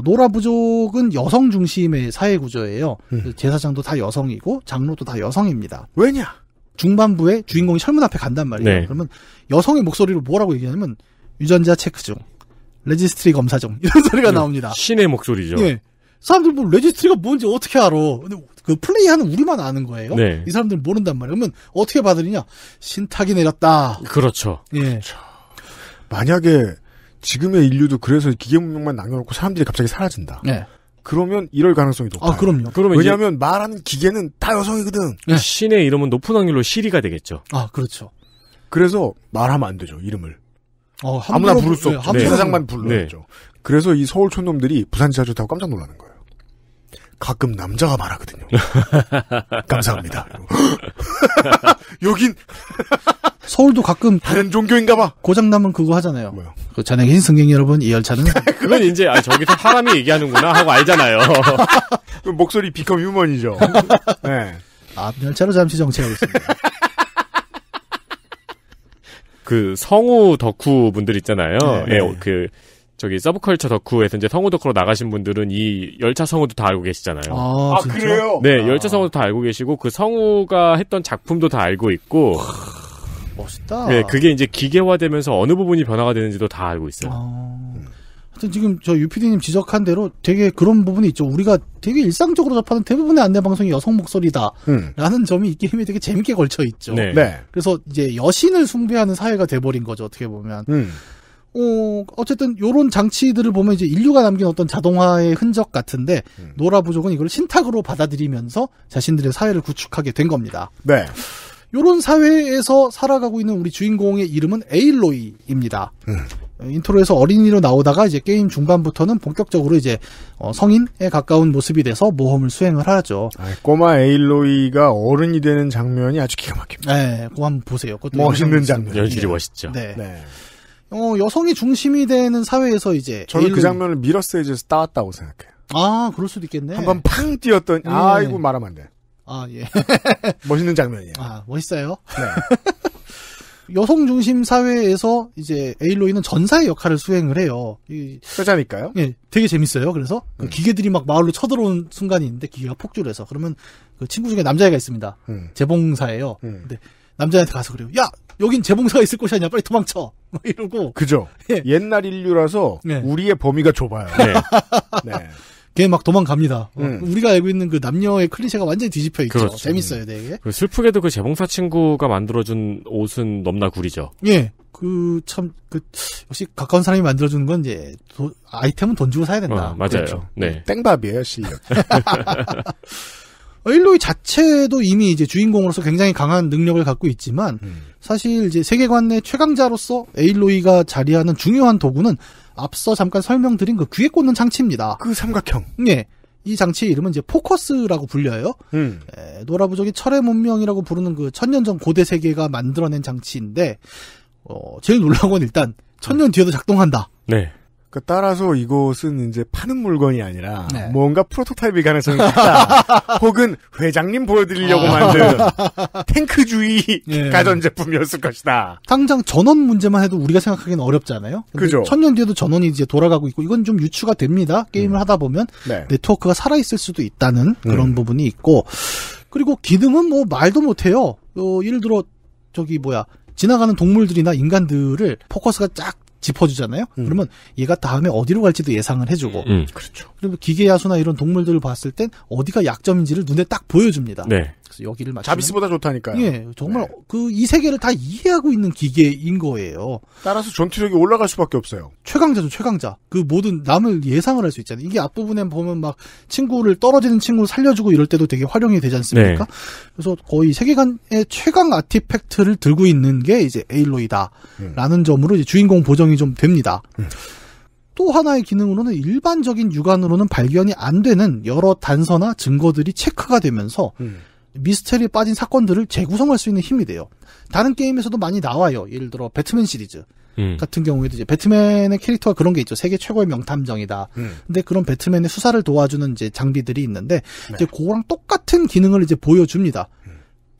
노라 부족은 여성 중심의 사회 구조예요. 제사장도 다 여성이고 장로도 다 여성입니다. 왜냐? 중반부에 주인공이 철문 앞에 간단 말이에요. 네. 그러면 여성의 목소리로 뭐라고 얘기하냐면 유전자 체크 중, 레지스트리 검사 중 이런 소리가 나옵니다. 신의 목소리죠. 예. 사람들 뭐 레지스트리가 뭔지 어떻게 알아? 근데 그 플레이하는 우리만 아는 거예요. 네. 이 사람들은 모른단 말이에요. 그러면 어떻게 받으느냐? 신탁이 내렸다. 그렇죠. 예. 그렇죠. 만약에 지금의 인류도 그래서 기계 문명만 남겨놓고 사람들이 갑자기 사라진다. 네. 그러면 이럴 가능성이 높아요. 아, 그럼요. 그러면 왜냐하면 말하는 기계는 다 여성이거든. 네. 신의 이름은 높은 확률로 시리가 되겠죠. 아, 그렇죠. 그래서 말하면 안 되죠, 이름을. 함부로 아무나 부를 수 없죠. 네. 제사장만 불러야죠. 네. 그래서 이 서울 촌놈들이 부산 지하철 타고 깜짝 놀라는 거예요. 가끔 남자가 말하거든요. 감사합니다. 여긴 서울도 가끔 다른 종교인가봐. 고장나면 그거 하잖아요. 뭐요? 그 전액의 승객 여러분, 이 열차는 그건 이제 저기서 사람이 얘기하는구나 하고 알잖아요. 목소리 비컴 휴먼이죠. 네. 앞 열차로 잠시 정체하고 있습니다. 그 성우 덕후 분들 있잖아요. 네. 예, 그 저기 서브컬처 덕후에서 이제 성우 덕후로 나가신 분들은 이 열차 성우도 다 알고 계시잖아요. 아 그래요? 네, 열차 성우도 다 알고 계시고 그 성우가 했던 작품도 다 알고 있고. 멋있다. 네, 그게 이제 기계화되면서 어느 부분이 변화가 되는지도 다 알고 있어요. 하여튼 지금 저 유피디님 지적한 대로 되게 그런 부분이 있죠. 우리가 되게 일상적으로 접하는 대부분의 안내 방송이 여성 목소리다라는 점이 이 게임에 되게 재밌게 걸쳐 있죠. 네. 그래서 이제 여신을 숭배하는 사회가 돼버린 거죠. 어떻게 보면. 어쨌든 요런 장치들을 보면 이제 인류가 남긴 어떤 자동화의 흔적 같은데 노라 부족은 이걸 신탁으로 받아들이면서 자신들의 사회를 구축하게 된 겁니다. 네. 요런 사회에서 살아가고 있는 우리 주인공의 이름은 에일로이입니다. 인트로에서 어린이로 나오다가 이제 게임 중반부터는 본격적으로 이제 성인에 가까운 모습이 돼서 모험을 수행을 하죠. 꼬마 에일로이가 어른이 되는 장면이 아주 기가 막힙니다. 네, 그거 한번 보세요. 멋있는 장면. 연출이 멋있죠. 네. 네. 여성이 중심이 되는 사회에서 이제 저는 에일로이... 그 장면을 미러세이지에서 따왔다고 생각해요. 아, 그럴 수도 있겠네. 한번 팡 뛰었더니 아이고 말하면 안 돼. 아, 예. 멋있는 장면이에요. 아, 멋있어요. 네. 여성 중심 사회에서 이제 에일로이는 전사의 역할을 수행을 해요. 여자니까요? 예, 되게 재밌어요. 그래서 그 기계들이 막 마을로 쳐들어온 순간이 있는데 기계가 폭주를 해서 그러면 그 친구 중에 남자애가 있습니다. 재봉사예요. 근데 남자애한테 가서 그래요. 야, 여긴 재봉사가 있을 곳이 아니야. 빨리 도망쳐. 막 이러고. 그죠. 예. 옛날 인류라서 네. 우리의 범위가 좁아요. 네. 네. 걔 막 도망갑니다. 우리가 알고 있는 그 남녀의 클리셰가 완전히 뒤집혀 있죠. 그렇죠. 재밌어요, 되게. 슬프게도 그 재봉사 친구가 만들어준 옷은 넘나 구리죠. 예. 역시 가까운 사람이 만들어주는 건 이제 아이템은 돈 주고 사야 된다. 맞아요. 그렇죠. 네. 땡밥이에요, 실력. 에일로이 자체도 이미 이제 주인공으로서 굉장히 강한 능력을 갖고 있지만 사실 이제 세계관의 최강자로서 에일로이가 자리하는 중요한 도구는 앞서 잠깐 설명드린 그 귀에 꽂는 장치입니다. 그 삼각형. 예. 이 장치의 이름은 이제 포커스라고 불려요. 노라 부족이 철의 문명이라고 부르는 그 천년 전 고대 세계가 만들어낸 장치인데 제일 놀라운 건 일단 천년 뒤에도 작동한다. 네. 따라서 이것은 이제 파는 물건이 아니라 네. 뭔가 프로토타입일 가능성이 있다. 혹은 회장님 보여드리려고 만든 탱크주의 예. 가전제품이었을 것이다. 당장 전원 문제만 해도 우리가 생각하기는 어렵잖아요. 그죠. 천년 뒤에도 전원이 이제 돌아가고 있고 이건 좀 유추가 됩니다. 게임을 하다 보면 네. 네트워크가 살아있을 수도 있다는 그런 부분이 있고 그리고 기능은 뭐 말도 못해요. 예를 들어 지나가는 동물들이나 인간들을 포커스가 쫙 짚어주잖아요. 그러면 얘가 다음에 어디로 갈지도 예상을 해주고, 그렇죠. 그리고 기계야수나 이런 동물들을 봤을 땐 어디가 약점인지를 눈에 딱 보여줍니다. 네. 그래서 여기를 맞추면 자비스보다 좋다니까요. 예, 정말 이 세계를 다 이해하고 있는 기계인 거예요. 따라서 전투력이 올라갈 수밖에 없어요. 최강자죠, 최강자. 그 모든 남을 예상을 할 수 있잖아요. 이게 앞부분에 보면 막 떨어지는 친구를 살려주고 이럴 때도 되게 활용이 되지 않습니까? 네. 그래서 거의 세계관의 최강 아티팩트를 들고 있는 게 이제 에일로이다라는 점으로 이제 주인공 보정이 좀 됩니다. 또 하나의 기능으로는 일반적인 육안으로는 발견이 안 되는 여러 단서나 증거들이 체크가 되면서 미스테리에 빠진 사건들을 재구성할 수 있는 힘이 돼요. 다른 게임에서도 많이 나와요. 예를 들어 배트맨 시리즈 같은 경우에도 이제 배트맨의 캐릭터가 그런 게 있죠. 세계 최고의 명탐정이다. 근데 그런 배트맨의 수사를 도와주는 이제 장비들이 있는데 이제 그거랑 똑같은 기능을 이제 보여줍니다.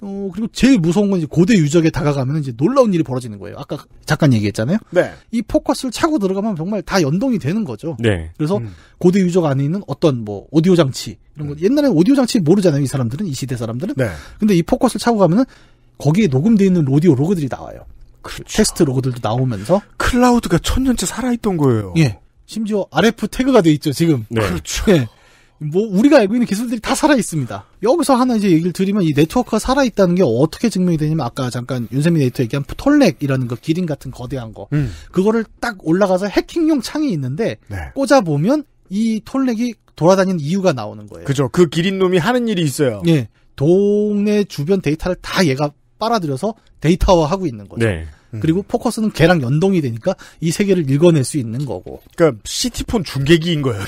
그리고 제일 무서운 건 이제 고대 유적에 다가가면 이제 놀라운 일이 벌어지는 거예요. 아까 잠깐 얘기했잖아요. 네. 이 포커스를 차고 들어가면 정말 다 연동이 되는 거죠. 네. 그래서 고대 유적 안에 있는 어떤 뭐 오디오 장치 이런 거 옛날에 오디오 장치 모르잖아요. 이 사람들은 이 시대 사람들은. 네. 근데 이 포커스를 차고 가면은 거기에 녹음되어 있는 오디오 로그들이 나와요. 그렇죠. 텍스트 로그들도 나오면서 클라우드가 1000년째 살아있던 거예요. 예. 심지어 RF 태그가 돼 있죠, 지금. 네. 그렇죠. 예. 뭐 우리가 알고 있는 기술들이 다 살아 있습니다. 여기서 하나 이제 얘기를 드리면 이 네트워크가 살아 있다는 게 어떻게 증명이 되냐면 아까 잠깐 윤세민 에디터 얘기한 톨렉이라는 거 기린 같은 거대한 거. 그거를 딱 올라가서 해킹용 창이 있는데 네. 꽂아 보면 이 톨렉이 돌아다니는 이유가 나오는 거예요. 그죠. 그 기린 놈이 하는 일이 있어요. 예. 동네 주변 데이터를 다 얘가 빨아들여서 데이터화하고 있는 거죠. 네. 그리고 포커스는 걔랑 연동이 되니까 이 세계를 읽어낼 수 있는 거고. 그러니까 시티폰 중계기인 거예요.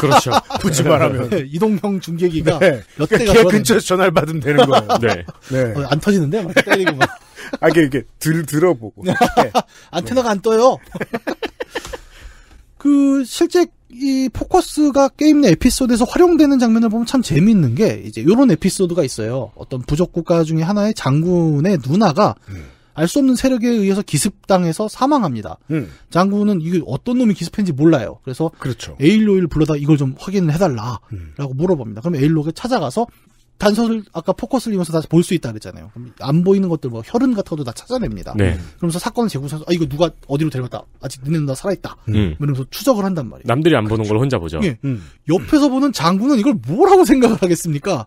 그렇죠. 굳이 말하면 이동형 중계기가 네. 몇 그러니까 대가 걔 근처에서 전화를 받으면 되는 거예요. 네. 네. 안 터지는데 막 때리고 막. 아 이게 들어보고. 네. 안테나가 안 떠요. 그 실제 이 포커스가 게임 내 에피소드에서 활용되는 장면을 보면 참 재미있는 게 이제 요런 에피소드가 있어요. 어떤 부족 국가 중에 하나의 장군의 누나가 알 수 없는 세력에 의해서 기습당해서 사망합니다. 장군은 이게 어떤 놈이 기습했는지 몰라요. 그래서 그렇죠. 에일로이를 불러다 이걸 좀 확인을 해달라라고 물어봅니다. 그럼 에일로이가 찾아가서 단서를 아까 포커스를 이용해서 다 볼 수 있다 그랬잖아요. 그럼 안 보이는 것들 뭐 혈흔 같은 것도 다 찾아냅니다. 네. 그러면서 사건을 재구성해서 이거 누가 어디로 데려갔다. 아직 니네 누나 살아있다. 이러면서 추적을 한단 말이에요. 남들이 안 보는 걸 혼자 보죠. 예. 옆에서 보는 장군은 이걸 뭐라고 생각을 하겠습니까?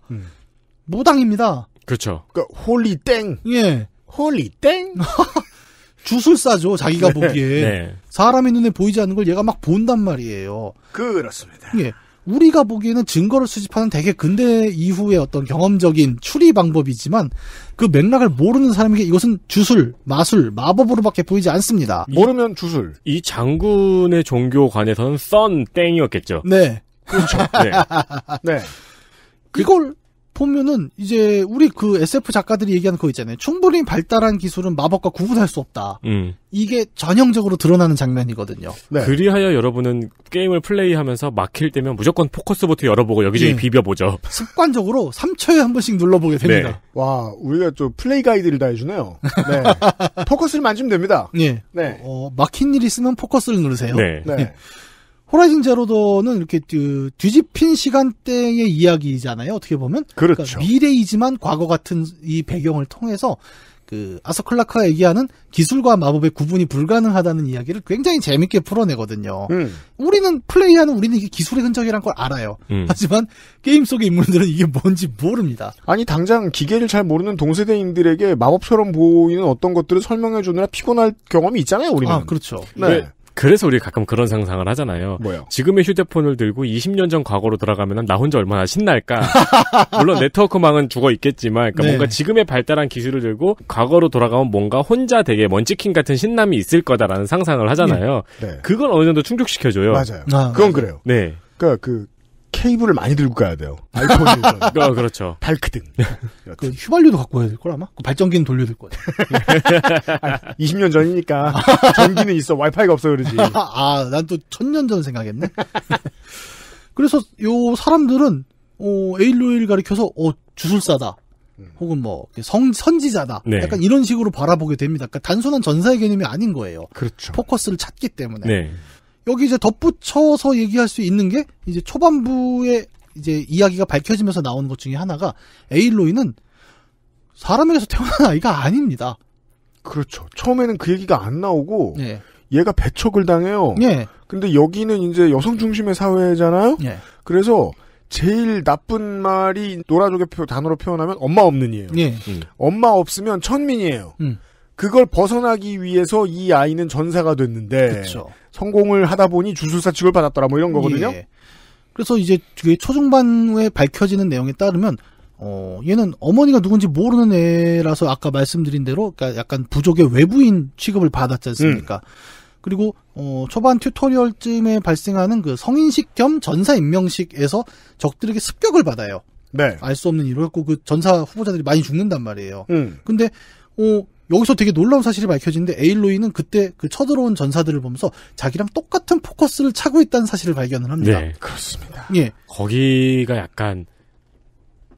무당입니다. 그렇죠. 그러니까 홀리 땡. 예. 홀리 땡. 주술사죠. 자기가 네. 보기에. 네. 사람의 눈에 보이지 않는 걸 얘가 막 본단 말이에요. 그렇습니다. 예. 우리가 보기에는 증거를 수집하는 되게 근대 이후의 어떤 경험적인 추리 방법이지만 그 맥락을 모르는 사람에게 이것은 주술, 마술, 마법으로밖에 보이지 않습니다. 모르면 주술. 이 장군의 종교관에서는 썬 땡이었겠죠. 네. 그렇죠. 네. 네. 이걸 보면은 이제 우리 그 SF 작가들이 얘기하는 거 있잖아요. 충분히 발달한 기술은 마법과 구분할 수 없다. 이게 전형적으로 드러나는 장면이거든요. 네. 그리하여 여러분은 게임을 플레이하면서 막힐 때면 무조건 포커스부터 열어보고 여기저기 비벼보죠. 습관적으로 3초에 한 번씩 눌러보게 됩니다. 네. 와, 우리가 또 플레이 가이드를 다 해주네요. 네. 포커스를 만지면 됩니다. 예. 네. 막힌 일 있으면 포커스를 누르세요. 네. 네. 호라이즌 제로던은 이렇게 뒤집힌 시간대의 이야기잖아요. 어떻게 보면. 그렇죠. 그러니까 미래이지만 과거 같은 이 배경을 통해서 그 아서 클라크가 얘기하는 기술과 마법의 구분이 불가능하다는 이야기를 굉장히 재밌게 풀어내거든요. 우리는 우리는 이게 기술의 흔적이란 걸 알아요. 하지만 게임 속의 인물들은 이게 뭔지 모릅니다. 아니 당장 기계를 잘 모르는 동세대인들에게 마법처럼 보이는 어떤 것들을 설명해 주느라 피곤할 경험이 있잖아요. 우리는. 아, 그렇죠. 네. 그래서 우리 가끔 그런 상상을 하잖아요. 뭐요? 지금의 휴대폰을 들고 20년 전 과거로 돌아가면 나 혼자 얼마나 신날까. 물론 네트워크망은 죽어 있겠지만 그러니까 네. 뭔가 지금의 발달한 기술을 들고 과거로 돌아가면 뭔가 혼자 되게 먼치킨 같은 신남이 있을 거다라는 상상을 하잖아요. 네. 그걸 어느 정도 충족시켜줘요. 맞아요. 아, 그건 그래요. 네. 그러니까 그 케이블을 많이 들고 가야 돼요. 아이폰에서. 그렇죠. 발크등. 그 휘발유도 갖고 와야 될 걸 아마? 그 발전기는 돌려야 될 거예요. 20년 전이니까 전기는 있어. 와이파이가 없어 그러지. 난 또 1000년 전 생각했네. 그래서 요 사람들은 에일로이를 가리켜서 주술사다. 혹은 뭐 선지자다. 네. 약간 이런 식으로 바라보게 됩니다. 그러니까 단순한 전사의 개념이 아닌 거예요. 그렇죠. 포커스를 찾기 때문에. 네. 여기 이제 덧붙여서 얘기할 수 있는 게 이제 초반부에 이제 이야기가 밝혀지면서 나오는 것 중에 하나가 에일로이는 사람에게서 태어난 아이가 아닙니다. 그렇죠. 처음에는 그 얘기가 안 나오고 예. 얘가 배척을 당해요. 예. 근데 여기는 이제 여성 중심의 사회잖아요. 예. 그래서 제일 나쁜 말이 노라족의 단어로 표현하면 엄마 없는이에요. 예. 엄마 없으면 천민이에요. 그걸 벗어나기 위해서 이 아이는 전사가 됐는데 그렇죠. 성공을 하다 보니 주술사 취급을 받았더라 뭐 이런 거거든요. 예. 그래서 이제 그게 초중반에 밝혀지는 내용에 따르면 얘는 어머니가 누군지 모르는 애라서 아까 말씀드린 대로 그러니까 약간 부족의 외부인 취급을 받았지 않습니까? 그리고 초반 튜토리얼쯤에 발생하는 그 성인식 겸 전사 임명식에서 적들에게 습격을 받아요. 네. 알 수 없는 이유로 갖고 그 전사 후보자들이 많이 죽는단 말이에요. 근데 여기서 되게 놀라운 사실이 밝혀지는데 에일로이는 그때 그 쳐들어온 전사들을 보면서 자기랑 똑같은 포커스를 차고 있다는 사실을 발견을 합니다. 네. 그렇습니다. 예. 거기가 약간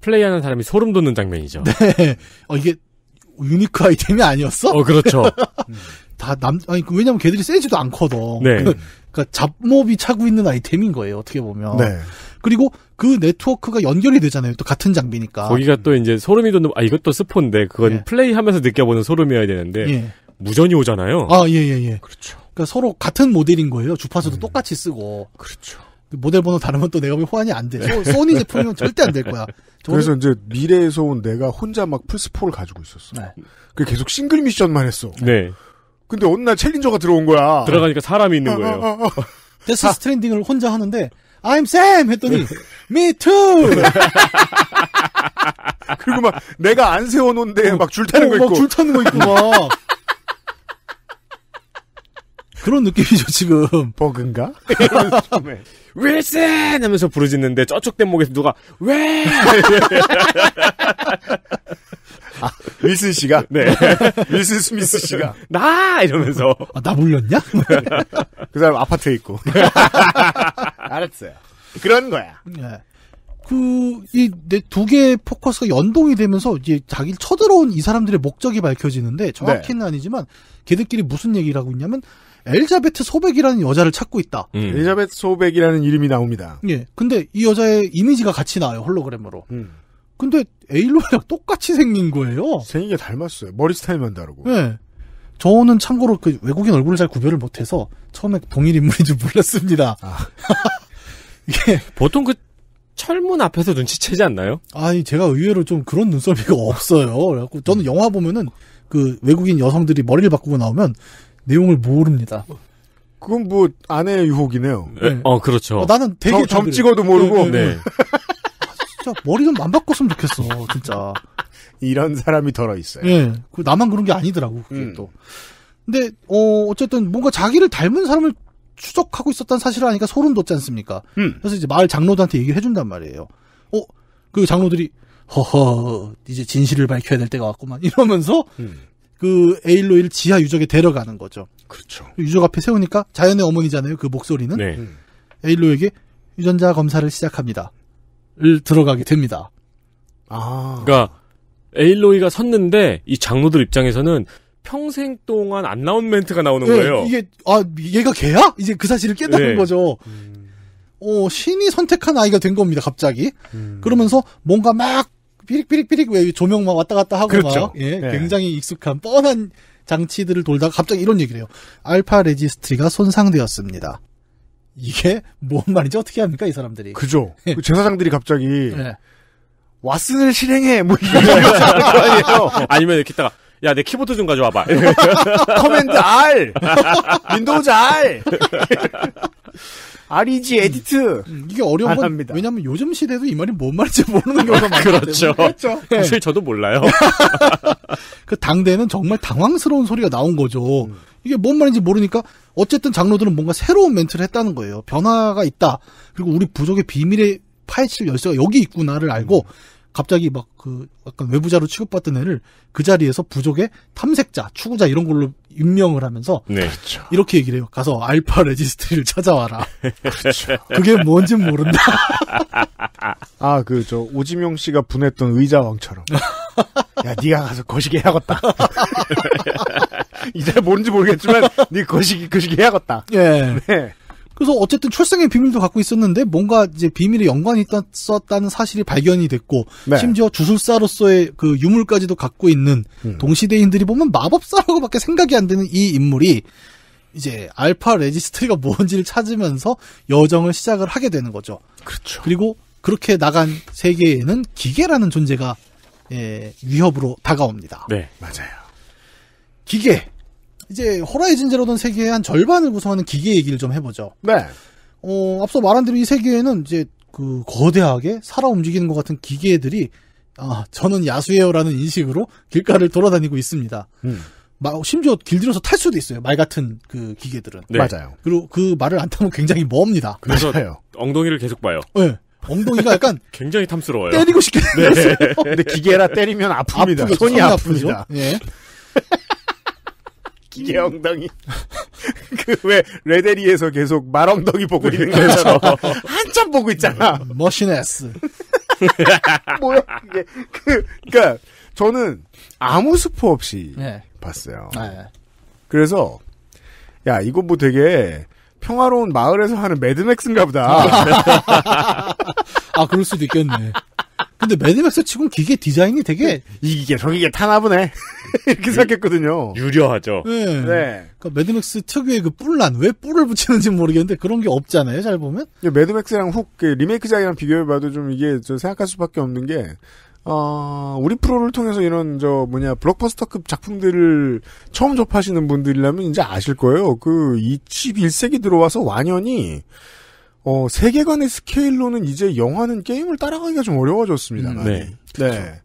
플레이하는 사람이 소름 돋는 장면이죠. 네. 이게 유니크 아이템이 아니었어? 그렇죠. 왜냐면 걔들이 세지도 않거든. 네. 그러니까 잡몹이 차고 있는 아이템인 거예요, 어떻게 보면. 네. 그리고 그 네트워크가 연결이 되잖아요. 또 같은 장비니까. 거기가 또 이제 소름이 돋는, 이것도 스폰인데, 그건 플레이하면서 느껴보는 소름이어야 되는데, 무전이 오잖아요. 예. 그렇죠. 그러니까 서로 같은 모델인 거예요. 주파수도 똑같이 쓰고. 그렇죠. 모델 번호 다르면 또 내가 호환이 안 돼. 소니 제품이면 절대 안 될 거야. 그래서 이제 미래에서 온 내가 혼자 막 플스4를 가지고 있었어. 네. 그 계속 싱글 미션만 했어. 네. 근데 어느 날 챌린저가 들어온 거야. 들어가니까 사람이 있는 거예요. 데스 스트랜딩을 혼자 하는데 I'm Sam 했더니 Me too. 그리고 막 내가 안 세워놓은데 막 줄 타는 거 있고. 막 줄 타는 거 있고 막. 그런 느낌이죠 지금. 버그인가? 윌슨 하면서 부르짖는데 저쪽 뗏목에서 누가 왜? 윌슨 씨가? 네. 윌슨 스미스 씨가 나 이러면서 나 불렸냐? 그 사람 아파트에 있고. 알았어요. 그런 거야. 네. 이 두 개의 포커스가 연동이 되면서 이제 자기를 쳐들어온 이 사람들의 목적이 밝혀지는데 정확히는 아니지만 걔들끼리 무슨 얘기를 하고 있냐면 엘자베트 소백이라는 여자를 찾고 있다. 엘자베트 소백이라는 이름이 나옵니다. 예. 근데 이 여자의 이미지가 같이 나와요. 홀로그램으로. 근데 에일로이랑 똑같이 생긴 거예요. 생긴 게 닮았어요. 머리 스타일만 다르고. 네. 저는 참고로 그 외국인 얼굴을 잘 구별을 못해서 처음에 동일 인물인 줄 몰랐습니다. 이게 보통 그 철문 앞에서 눈치채지 않나요? 제가 의외로 좀 그런 눈썰미가 없어요. 그래갖고 저는 영화 보면은 그 외국인 여성들이 머리를 바꾸고 나오면 내용을 모릅니다. 그건 뭐 아내의 유혹이네요. 네. 그렇죠. 나는 되게 점 찍어도 모르고. 네. 진짜 머리 좀 안 바꿨으면 좋겠어. 진짜. 이런 사람이 덜어 있어요. 예. 나만 그런 게 아니더라고. 그게 또. 근데 어쨌든 뭔가 자기를 닮은 사람을 추적하고 있었다는 사실을 아니까 소름 돋지 않습니까? 그래서 이제 마을 장로들한테 얘기를 해준단 말이에요. 그 장로들이 허허 이제 진실을 밝혀야 될 때가 왔구만 이러면서 그 에일로이를 지하 유적에 데려가는 거죠. 그렇죠. 유적 앞에 세우니까 자연의 어머니잖아요. 그 목소리는. 네. 에일로이에게 유전자 검사를 시작합니다. 를 들어가게 됩니다. 그러니까 에일로이가 섰는데 이 장로들 입장에서는 평생 동안 안 나온 멘트가 나오는 거예요. 이게 얘가 걔야? 이제 그 사실을 깨달은 거죠. 신이 선택한 아이가 된 겁니다. 갑자기. 그러면서 뭔가 막 삐릭삐릭삐릭 왜 조명 막 왔다 갔다 하고 그렇죠. 막 굉장히 익숙한 뻔한 장치들을 돌다가 갑자기 이런 얘기를 해요. 알파 레지스트리가 손상되었습니다. 이게 뭔 말인지 어떻게 합니까 이 사람들이. 그죠. 그 제사장들이 갑자기 왓슨을 실행해 뭐 이거 아니에요. 아니면 이렇게 있다가 야, 내 키보드 좀 가져와봐. 커맨드 R, 윈도우즈 R, REG 에디트. 이게 어려운 건 합니다. 왜냐하면 요즘 시대도 이 말이 뭔 말인지 모르는 경우가 많기 그렇죠. 때문에. 그렇죠. 사실 저도 몰라요. 그 당대는 정말 당황스러운 소리가 나온 거죠. 이게 뭔 말인지 모르니까 어쨌든 장로들은 뭔가 새로운 멘트를 했다는 거예요. 변화가 있다. 그리고 우리 부족의 비밀의 파헤칠 열쇠가 여기 있구나를 알고 갑자기 막 그 약간 외부자로 취급받던 애를 그 자리에서 부족의 탐색자, 추구자 이런 걸로 임명을 하면서 그렇죠. 이렇게 얘기를 해요. 가서 알파 레지스트리를 찾아와라. 그렇죠. 그게 뭔진 모른다. 오지명 씨가 분했던 의자왕처럼. 야, 네가 가서 거시기 해야겠다. 이제 뭔지 모르겠지만 네 거시기 해야겠다. 예. 네. 그래서 어쨌든 출생의 비밀도 갖고 있었는데 뭔가 이제 비밀에 연관이 있었다는 사실이 발견이 됐고 심지어 주술사로서의 그 유물까지도 갖고 있는 동시대인들이 보면 마법사라고밖에 생각이 안 되는 이 인물이 이제 알파 레지스트리가 뭔지를 찾으면서 여정을 시작을 하게 되는 거죠. 그렇죠. 그리고 그렇게 나간 세계에는 기계라는 존재가 위협으로 다가옵니다. 네, 맞아요. 기계. 이제 호라이즌 제로던 세계의 한 절반을 구성하는 기계 얘기를 좀 해보죠. 네. 앞서 말한 대로 이 세계에는 이제 그 거대하게 살아 움직이는 것 같은 기계들이 저는 야수예요라는 인식으로 길가를 돌아다니고 있습니다. 심지어 길들여서 탈 수도 있어요. 말 같은 그 기계들은. 네. 맞아요. 그리고 그 말을 안 타면 굉장히 멉니다. 그래서 맞아요. 엉덩이를 계속 봐요. 네. 엉덩이가 약간 굉장히 탐스러워요. 때리고 싶게 생겼어요. 근데 기계라 때리면 아픕니다. 손이 아픕니다. 예. 기계 엉덩이. 왜 레데리에서 계속 말 엉덩이 보고 있는 것처럼 한참 보고 있잖아. 머신에스. 뭐야 이게 그러니까 저는 아무 스포 없이 봤어요. 그래서 야 이거 뭐 되게 평화로운 마을에서 하는 매드맥스인가 보다. 아 그럴 수도 있겠네. 근데 매드맥스 치곤 기계 디자인이 되게 이게 저기게 타나보네 이렇게 생각했거든요. 유려하죠. 네. 네. 그러니까 매드맥스 특유의 그 뿔난 왜 뿔을 붙이는지 모르겠는데 그런 게 없잖아요. 잘 보면. 매드맥스랑 훅 리메이크작이랑 비교해봐도 좀 이게 생각할 수밖에 없는 게 우리 프로를 통해서 이런 블록버스터급 작품들을 처음 접하시는 분들이라면 이제 아실 거예요. 그 21세기 들어와서 완연히 세계관의 스케일로는 이제 영화는 게임을 따라가기가 좀 어려워졌습니다. 네. 네.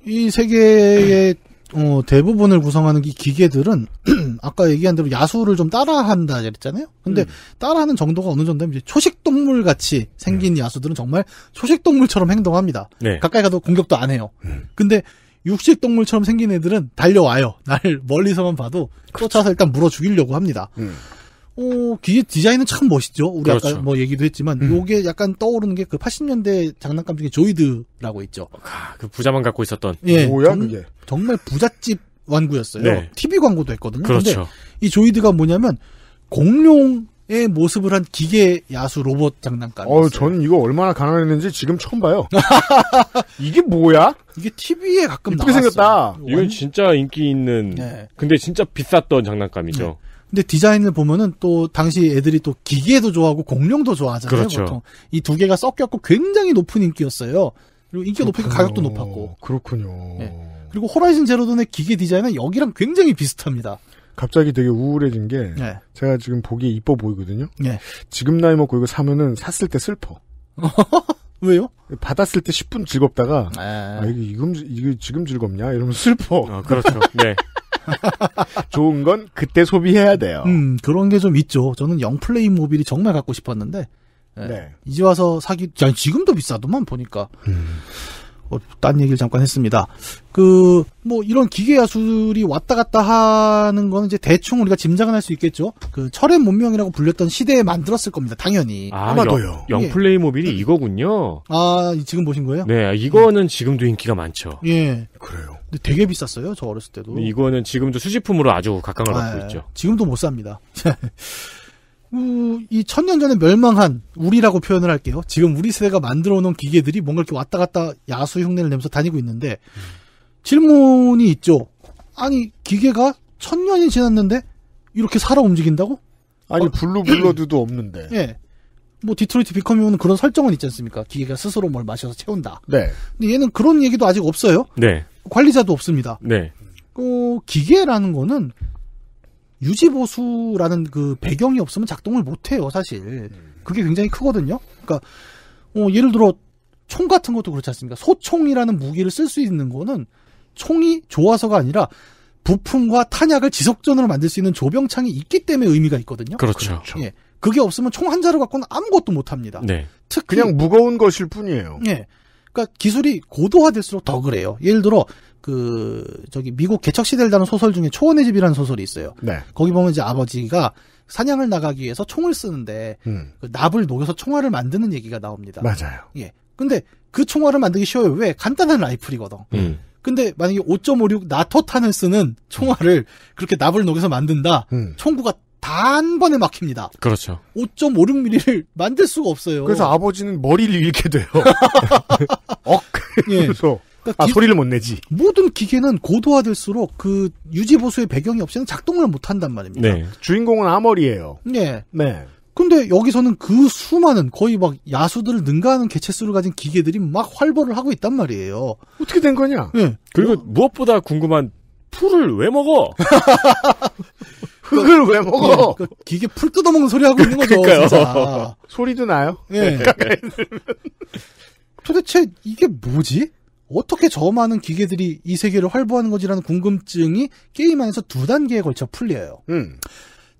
이 세계의 대부분을 구성하는 이 기계들은 아까 얘기한 대로 야수를 좀 따라한다 그랬잖아요. 근데 따라하는 정도가 어느 정도면 이제 초식동물 같이 생긴 야수들은 정말 초식동물처럼 행동합니다. 네. 가까이 가도 공격도 안 해요. 근데 육식동물처럼 생긴 애들은 달려와요. 날 멀리서만 봐도 쫓아서 일단 물어 죽이려고 합니다. 기계 디자인은 참 멋있죠. 우리 그렇죠. 아까 뭐 얘기도 했지만 요게 약간 떠오르는 게 그 80년대 장난감 중에 조이드라고 있죠. 그 부자만 갖고 있었던. 예, 뭐야 그게? 정말 부잣집 완구였어요. 네. TV 광고도 했거든요. 그렇죠. 근데 이 조이드가 뭐냐면 공룡의 모습을 한 기계 야수 로봇 장난감이었어요. 저는 이거 얼마나 가난했는지 지금 처음 봐요. 이게 뭐야? 이게 TV에 가끔 이쁘게 나왔어요. 생겼다. 이건 진짜 인기 있는. 네. 근데 진짜 비쌌던 장난감이죠. 네. 근데 디자인을 보면은 또 당시 애들이 또 기계도 좋아하고 공룡도 좋아하잖아요. 그렇죠. 보통 이 두 개가 섞였고 굉장히 높은 인기였어요. 그리고 인기가 높으니까 가격도 높았고. 그렇군요. 네. 그리고 호라이즌 제로돈의 기계 디자인은 여기랑 굉장히 비슷합니다. 갑자기 되게 우울해진 게 네. 제가 지금 보기에 이뻐 보이거든요. 네. 지금 나이 먹고 이거 사면은 샀을 때 슬퍼. 왜요? 받았을 때 10분 즐겁다가 이게 지금 즐겁냐 이러면 슬퍼. 그렇죠. 네. 좋은 건 그때 소비해야 돼요. 그런 게 좀 있죠. 저는 영플레이 모빌이 정말 갖고 싶었는데 네. 이제 와서 아니, 지금도 비싸더만 보니까. 딴 얘기를 잠깐 했습니다. 뭐, 이런 기계 야술이 왔다 갔다 하는 거는 이제 대충 우리가 짐작은 할 수 있겠죠? 철의 문명이라고 불렸던 시대에 만들었을 겁니다. 당연히. 아마도요. 영플레이 모빌이 이거군요. 아, 지금 보신 거예요? 네, 이거는 지금도 인기가 많죠. 예. 그래요. 근데 되게 비쌌어요. 저 어렸을 때도. 이거는 지금도 수집품으로 아주 각광을 받고 있죠. 지금도 못 삽니다. 이 1000년 전에 멸망한 우리라고 표현을 할게요. 지금 우리 세대가 만들어 놓은 기계들이 뭔가 이렇게 왔다 갔다 야수 흉내를 내면서 다니고 있는데 질문이 있죠. 아니 기계가 1000년이 지났는데 이렇게 살아 움직인다고? 아니 블루블러드도 없는데. 예. 뭐 디트로이트 비컴 휴먼은 그런 설정은 있지 않습니까? 기계가 스스로 뭘 마셔서 채운다. 네. 근데 얘는 그런 얘기도 아직 없어요. 네. 관리자도 없습니다. 네. 기계라는 거는 유지보수라는 그 배경이 없으면 작동을 못해요, 사실. 그게 굉장히 크거든요. 그러니까, 예를 들어, 총 같은 것도 그렇지 않습니까? 소총이라는 무기를 쓸 수 있는 거는 총이 좋아서가 아니라 부품과 탄약을 지속전으로 만들 수 있는 조병창이 있기 때문에 의미가 있거든요. 그렇죠. 예. 그게 없으면 총 한 자루 갖고는 아무것도 못 합니다. 네. 특히. 그냥 무거운 것일 뿐이에요. 예. 그러니까 기술이 고도화될수록 더 그래요. 예를 들어, 미국 개척시대를 다룬 소설 중에 초원의 집이라는 소설이 있어요. 네. 거기 보면 이제 아버지가 사냥을 나가기 위해서 총을 쓰는데, 그 납을 녹여서 총알을 만드는 얘기가 나옵니다. 맞아요. 예. 근데 그 총알을 만들기 쉬워요. 왜? 간단한 라이플이거든. 근데 만약에 5.56 나토탄을 쓰는 총알을 그렇게 납을 녹여서 만든다. 총구가 단번에 막힙니다. 그렇죠. 5.56mm를 만들 수가 없어요. 그래서 아버지는 머리를 잃게 돼요. 예. 그래서 소리를 못 내지. 모든 기계는 고도화될수록 그 유지보수의 배경이 없이는 작동을 못 한단 말입니다. 네. 주인공은 아머리예요. 네. 네. 근데 여기서는 그 수많은 거의 막 야수들을 능가하는 개체수를 가진 기계들이 막 활보를 하고 있단 말이에요. 어떻게 된 거냐? 네. 그리고 무엇보다 궁금한 풀을 왜 먹어? 흙을 왜 먹어? 그 기계 풀 뜯어먹는 소리 하고 있는 거죠. 그러니까요. 진짜. 소리도 나요? 네. 도대체 이게 뭐지? 어떻게 저 많은 기계들이 이 세계를 활보하는 거지라는 궁금증이 게임 안에서 2단계에 걸쳐 풀려요.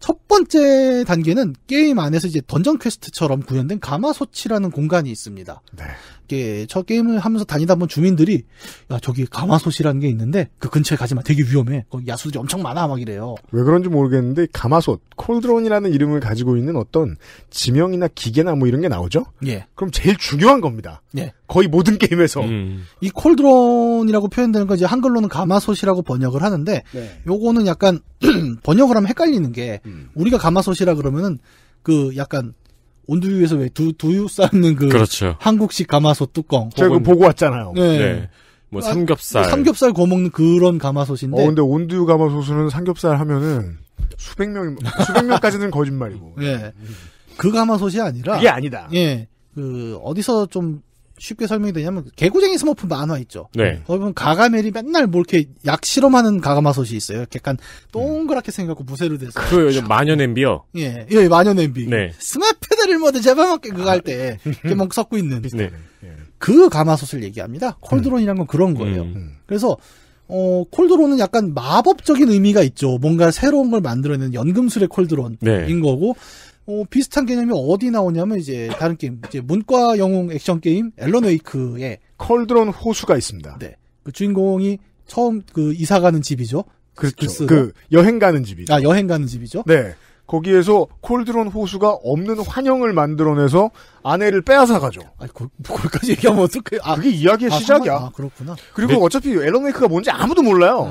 첫 번째 단계는 게임 안에서 이제 던전 퀘스트처럼 구현된 가마솥이라는 공간이 있습니다. 네. 이게 저 게임을 하면서 다니다 보면 주민들이 야 저기 가마솥이라는 게 있는데 그 근처에 가지 마 되게 위험해. 거기 야수들이 엄청 많아 막 이래요. 왜 그런지 모르겠는데 가마솥, 콜드론이라는 이름을 가지고 있는 어떤 지명이나 기계나 뭐 이런 게 나오죠? 예. 그럼 제일 중요한 겁니다. 예. 거의 모든 게임에서. 이 콜드론이라고 표현되는 건 이제 한글로는 가마솥이라고 번역을 하는데, 네. 요거는 약간 번역을 하면 헷갈리는 게, 우리가 가마솥이라 그러면은 그 약간 온두유에서 왜 두유 삶는 그 그렇죠. 한국식 가마솥 뚜껑. 제가 그거 보고 왔잖아요. 네. 네. 뭐 삼겹살 구워 먹는 그런 가마솥인데. 근데 온두유 가마솥은 삼겹살 하면은 수백 명까지는 거짓말이고. 예. 그 가마솥이 아니라. 그게 아니다. 예. 어디서 좀 쉽게 설명이 되냐면, 개구쟁이 스머프 만화 있죠. 네. 거기 보면 가가멜이 맨날 뭐 이렇게 약 실험하는 가마솥이 있어요. 약간 동그랗게 생겨갖고 무쇠로 돼서. 그 요즘 마녀 냄비요? 예, 마녀 냄비. 네. 스마트들을 뭐든 잡아먹게 그거 할 때, 이렇게 막 섞고 있는. 네. 그 가마솥을 얘기합니다. 콜드론이란 건 그런 거예요. 그래서, 콜드론은 약간 마법적인 의미가 있죠. 뭔가 새로운 걸 만들어내는 연금술의 콜드론인 거고, 비슷한 개념이 어디 나오냐면 이제 다른 게임, 이제 문과 영웅 액션 게임 앨런 웨이크에 콜드론 호수가 있습니다. 네. 그 주인공이 처음 그 이사 가는 집이죠. 그렇죠. 그 여행 가는 집이죠. 여행 가는 집이죠. 네. 거기에서 콜드론 호수가 없는 환영을 만들어내서 아내를 빼앗아 가죠. 그걸까지 얘기하면 어떡해. 그게 이야기의 시작이야. 그렇구나. 그리고 어차피 앨런 웨이크가 뭔지 아무도 몰라요.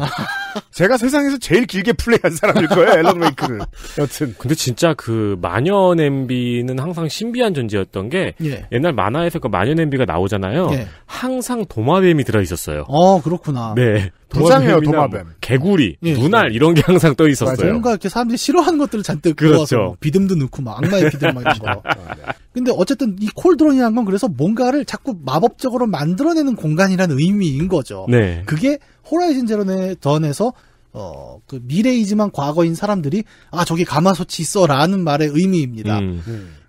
제가 세상에서 제일 길게 플레이한 사람일 거예요, 앨런 웨이크를. 여튼. 근데 진짜 그 마녀 냄비는 항상 신비한 존재였던 게, 옛날 만화에서 그 마녀 냄비가 나오잖아요. 항상 도마뱀이 들어있었어요. 그렇구나. 네. 도장이에요, 도마뱀. 개구리, 눈알 이런 게 항상 떠 있었어요. 뭔가 이렇게 사람들이 싫어하는 것들을 잔뜩 그렇죠. 모아서 비듬도 넣고 막 악마의 비듬 막 이런 거. 근데 어쨌든 이 콜드론이라는 건 그래서 뭔가를 자꾸 마법적으로 만들어내는 공간이라는 의미인 거죠. 네. 그게 호라이즌 제로 던에서 그 미래이지만 과거인 사람들이 저기 가마솥이 있어라는 말의 의미입니다.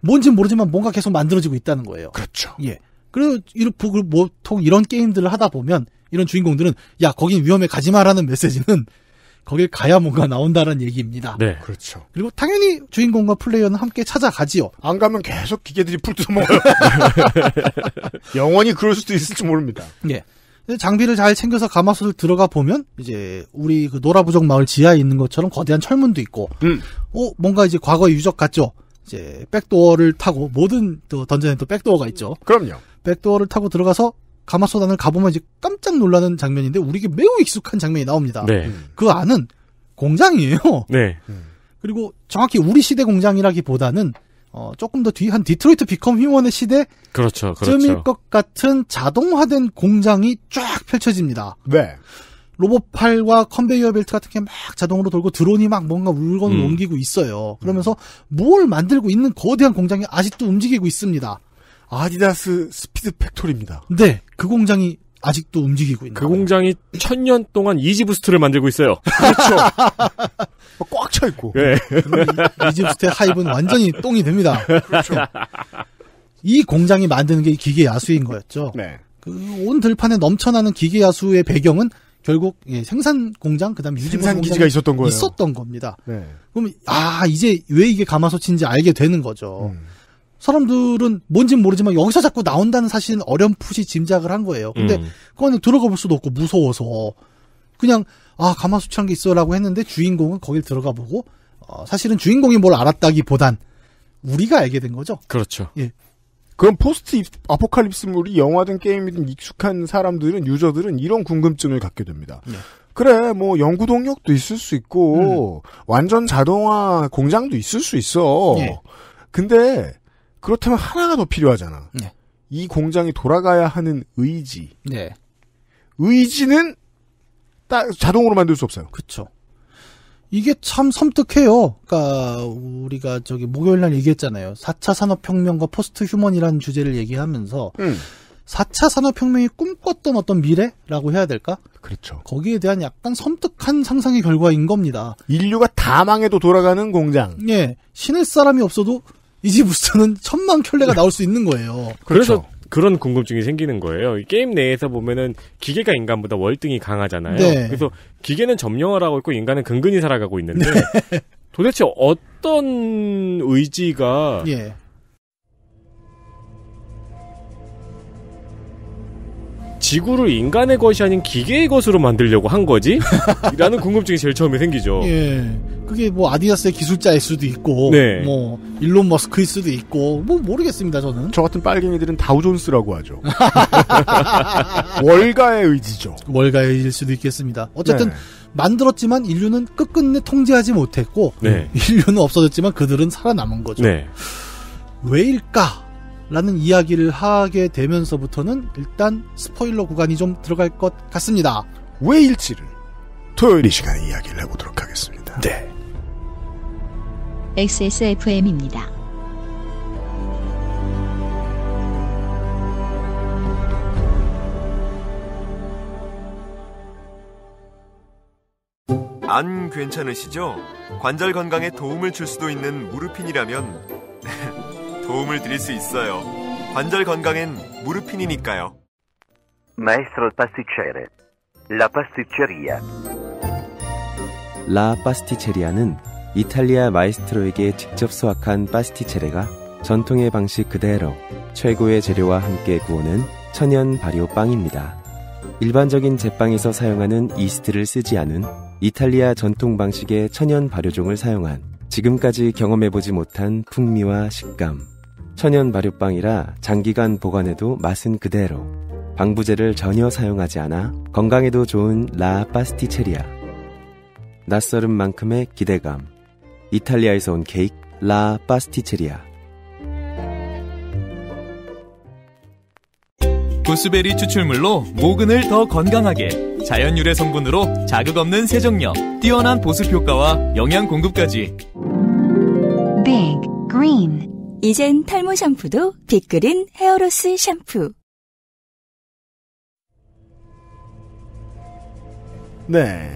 뭔진 모르지만 뭔가 계속 만들어지고 있다는 거예요. 그렇죠. 예. 그리고 보통 이런 게임들을 하다 보면 이런 주인공들은 야 거긴 위험해 가지마라는 메시지는 거길 가야 뭔가 나온다는 얘기입니다. 네. 그렇죠. 그리고 당연히 주인공과 플레이어는 함께 찾아가지요. 안 가면 계속 기계들이 풀 뜯어먹어요. 영원히 그럴 수도 있을지 모릅니다. 예. 장비를 잘 챙겨서 가마솥을 들어가 보면 이제 우리 그 노라부족 마을 지하에 있는 것처럼 거대한 철문도 있고, 뭔가 이제 과거의 유적 같죠. 이제 백도어를 타고 모든 또 던전에 또 백도어가 있죠. 그럼요. 백도어를 타고 들어가서 가마솥 안을 가보면 이제 깜짝 놀라는 장면인데 우리에게 매우 익숙한 장면이 나옵니다. 네. 그 안은 공장이에요. 네. 그리고 정확히 우리 시대 공장이라기보다는 조금 더 뒤 한 디트로이트 비컴 휴먼의 시대 그렇죠. 쯤일 것 같은 자동화된 공장이 쫙 펼쳐집니다. 네. 로봇팔과 컨베이어 벨트 같은 게 막 자동으로 돌고 드론이 막 뭔가 물건을 옮기고 있어요. 그러면서 뭘 만들고 있는 거대한 공장이 아직도 움직이고 있습니다. 아디다스 스피드 팩토리입니다. 네, 그 공장이 아직도 움직이고 있는 그 공장이 1000년 동안 이지부스트를 만들고 있어요. 그렇죠. 꽉 차 있고. 네. 이지부스트의 하입은 완전히 똥이 됩니다. 그렇죠. 이 공장이 만드는 게 기계 야수인 거였죠. 네. 그 온 들판에 넘쳐나는 기계 야수의 배경은 결국 생산 공장 그다음에 생산 기지가 있었던 거예요. 있었던 겁니다. 네. 그럼 이제 왜 이게 가마솥인지 알게 되는 거죠. 사람들은 뭔진 모르지만 여기서 자꾸 나온다는 사실은 어렴풋이 짐작을 한 거예요. 근데 그거는 들어가 볼 수도 없고 무서워서 그냥 가마솥이란 게 있어라고 했는데 주인공은 거길 들어가 보고 사실은 주인공이 뭘 알았다기보단 우리가 알게 된 거죠. 그렇죠. 예. 그럼 포스트 아포칼립스물이 영화든 게임이든 익숙한 사람들은 유저들은 이런 궁금증을 갖게 됩니다. 네. 그래 뭐 연구 동력도 있을 수 있고 완전 자동화 공장도 있을 수 있어. 네. 근데 그렇다면 하나가 더 필요하잖아. 네. 이 공장이 돌아가야 하는 의지. 네. 의지는 자동으로 만들 수 없어요. 그렇죠. 이게 참 섬뜩해요. 그러니까 우리가 목요일 날 얘기했잖아요. 4차 산업혁명과 포스트 휴먼이라는 주제를 얘기하면서 4차 산업혁명이 꿈꿨던 어떤 미래라고 해야 될까? 그렇죠. 거기에 대한 약간 섬뜩한 상상의 결과인 겁니다. 인류가 다 망해도 돌아가는 공장. 예. 신을 사람이 없어도 이지부스트는 1000만 켤레가 나올 수 있는 거예요. 그래서 그런 궁금증이 생기는 거예요. 이 게임 내에서 보면은 기계가 인간보다 월등히 강하잖아요. 네. 그래서 기계는 점령을 하고 있고 인간은 근근히 살아가고 있는데 도대체 어떤 의지가 지구를 인간의 것이 아닌 기계의 것으로 만들려고 한 거지? 라는 궁금증이 제일 처음에 생기죠. 예. 그게 뭐 아디다스의 기술자일 수도 있고, 네. 뭐 일론 머스크일 수도 있고, 뭐 모르겠습니다 저는. 저 같은 빨갱이들은 다우존스라고 하죠. 월가의 의지죠. 월가의 의지일 수도 있겠습니다. 어쨌든 네. 만들었지만 인류는 끝끝내 통제하지 못했고, 네. 인류는 없어졌지만 그들은 살아남은 거죠. 네. 왜일까라는 이야기를 하게 되면서부터는 일단 스포일러 구간이 좀 들어갈 것 같습니다. 왜일지를 토요일 이 시간에 이야기를 해보도록 하겠습니다. 네. XSFM입니다. 안 괜찮으시죠? 관절 건강에 도움을 줄 수도 있는 무르핀이라면 도움을 드릴 수 있어요. 관절 건강엔 무르핀이니까요. Maestro pasticcere. La pasticceria. 라 파스티체리아는 이탈리아 마이스트로에게 직접 수확한 파스티체레가 전통의 방식 그대로 최고의 재료와 함께 구우는 천연 발효 빵입니다. 일반적인 제빵에서 사용하는 이스트를 쓰지 않은 이탈리아 전통 방식의 천연 발효종을 사용한 지금까지 경험해보지 못한 풍미와 식감. 천연 발효빵이라 장기간 보관해도 맛은 그대로. 방부제를 전혀 사용하지 않아 건강에도 좋은 라 파스티체리아. 낯설은 만큼의 기대감. 이탈리아에서 온 케이크 라 파스티체리아. 구스베리 추출물로 모근을 더 건강하게, 자연 유래 성분으로 자극 없는 세정력, 뛰어난 보습 효과와 영양 공급까지. Big Green. 이젠 탈모 샴푸도 빅그린 헤어로스 샴푸. 네.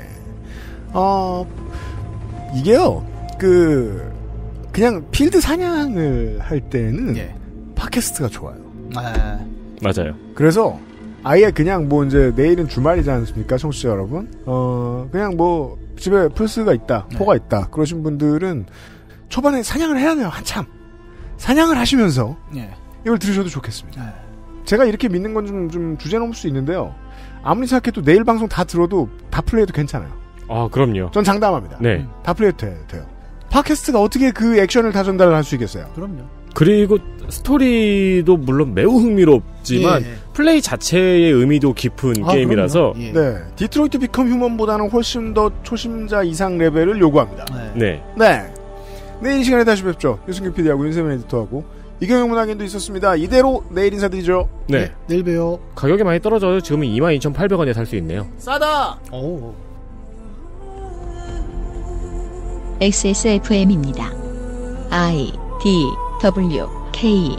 이게요, 그냥 필드 사냥을 할 때는 팟캐스트가 좋아요. 맞아요. 그래서 아예 그냥 뭐 이제 내일은 주말이지 않습니까, 청취자 여러분? 그냥 뭐 집에 플스가 있다, 포가 있다, 그러신 분들은 초반에 사냥을 해야 돼요, 한참. 사냥을 하시면서 이걸 들으셔도 좋겠습니다. 제가 이렇게 믿는 건 좀 주제넘을 수 있는데요. 아무리 생각해도 내일 방송 다 들어도 다 플레이해도 괜찮아요. 아, 그럼요. 전 장담합니다. 네. 다 플레이해도 돼요. 팟캐스트가 어떻게 그 액션을 다 전달을 할 수 있겠어요? 그럼요. 그리고 스토리도 물론 매우 흥미롭지만 플레이 자체의 의미도 깊은 게임이라서 네. 디트로이트 비컴 휴먼보다는 훨씬 더 초심자 이상 레벨을 요구합니다. 네. 내일 이 시간에 다시 뵙죠. 유승규 PD하고 윤세민 에디터하고 이경영 문학인도 있었습니다. 이대로 내일 인사드리죠. 네. 내일 봬요. 가격이 많이 떨어져요. 지금은 22,800원에 살 수 있네요. 싸다! 오. XSFM입니다. I, D, W, K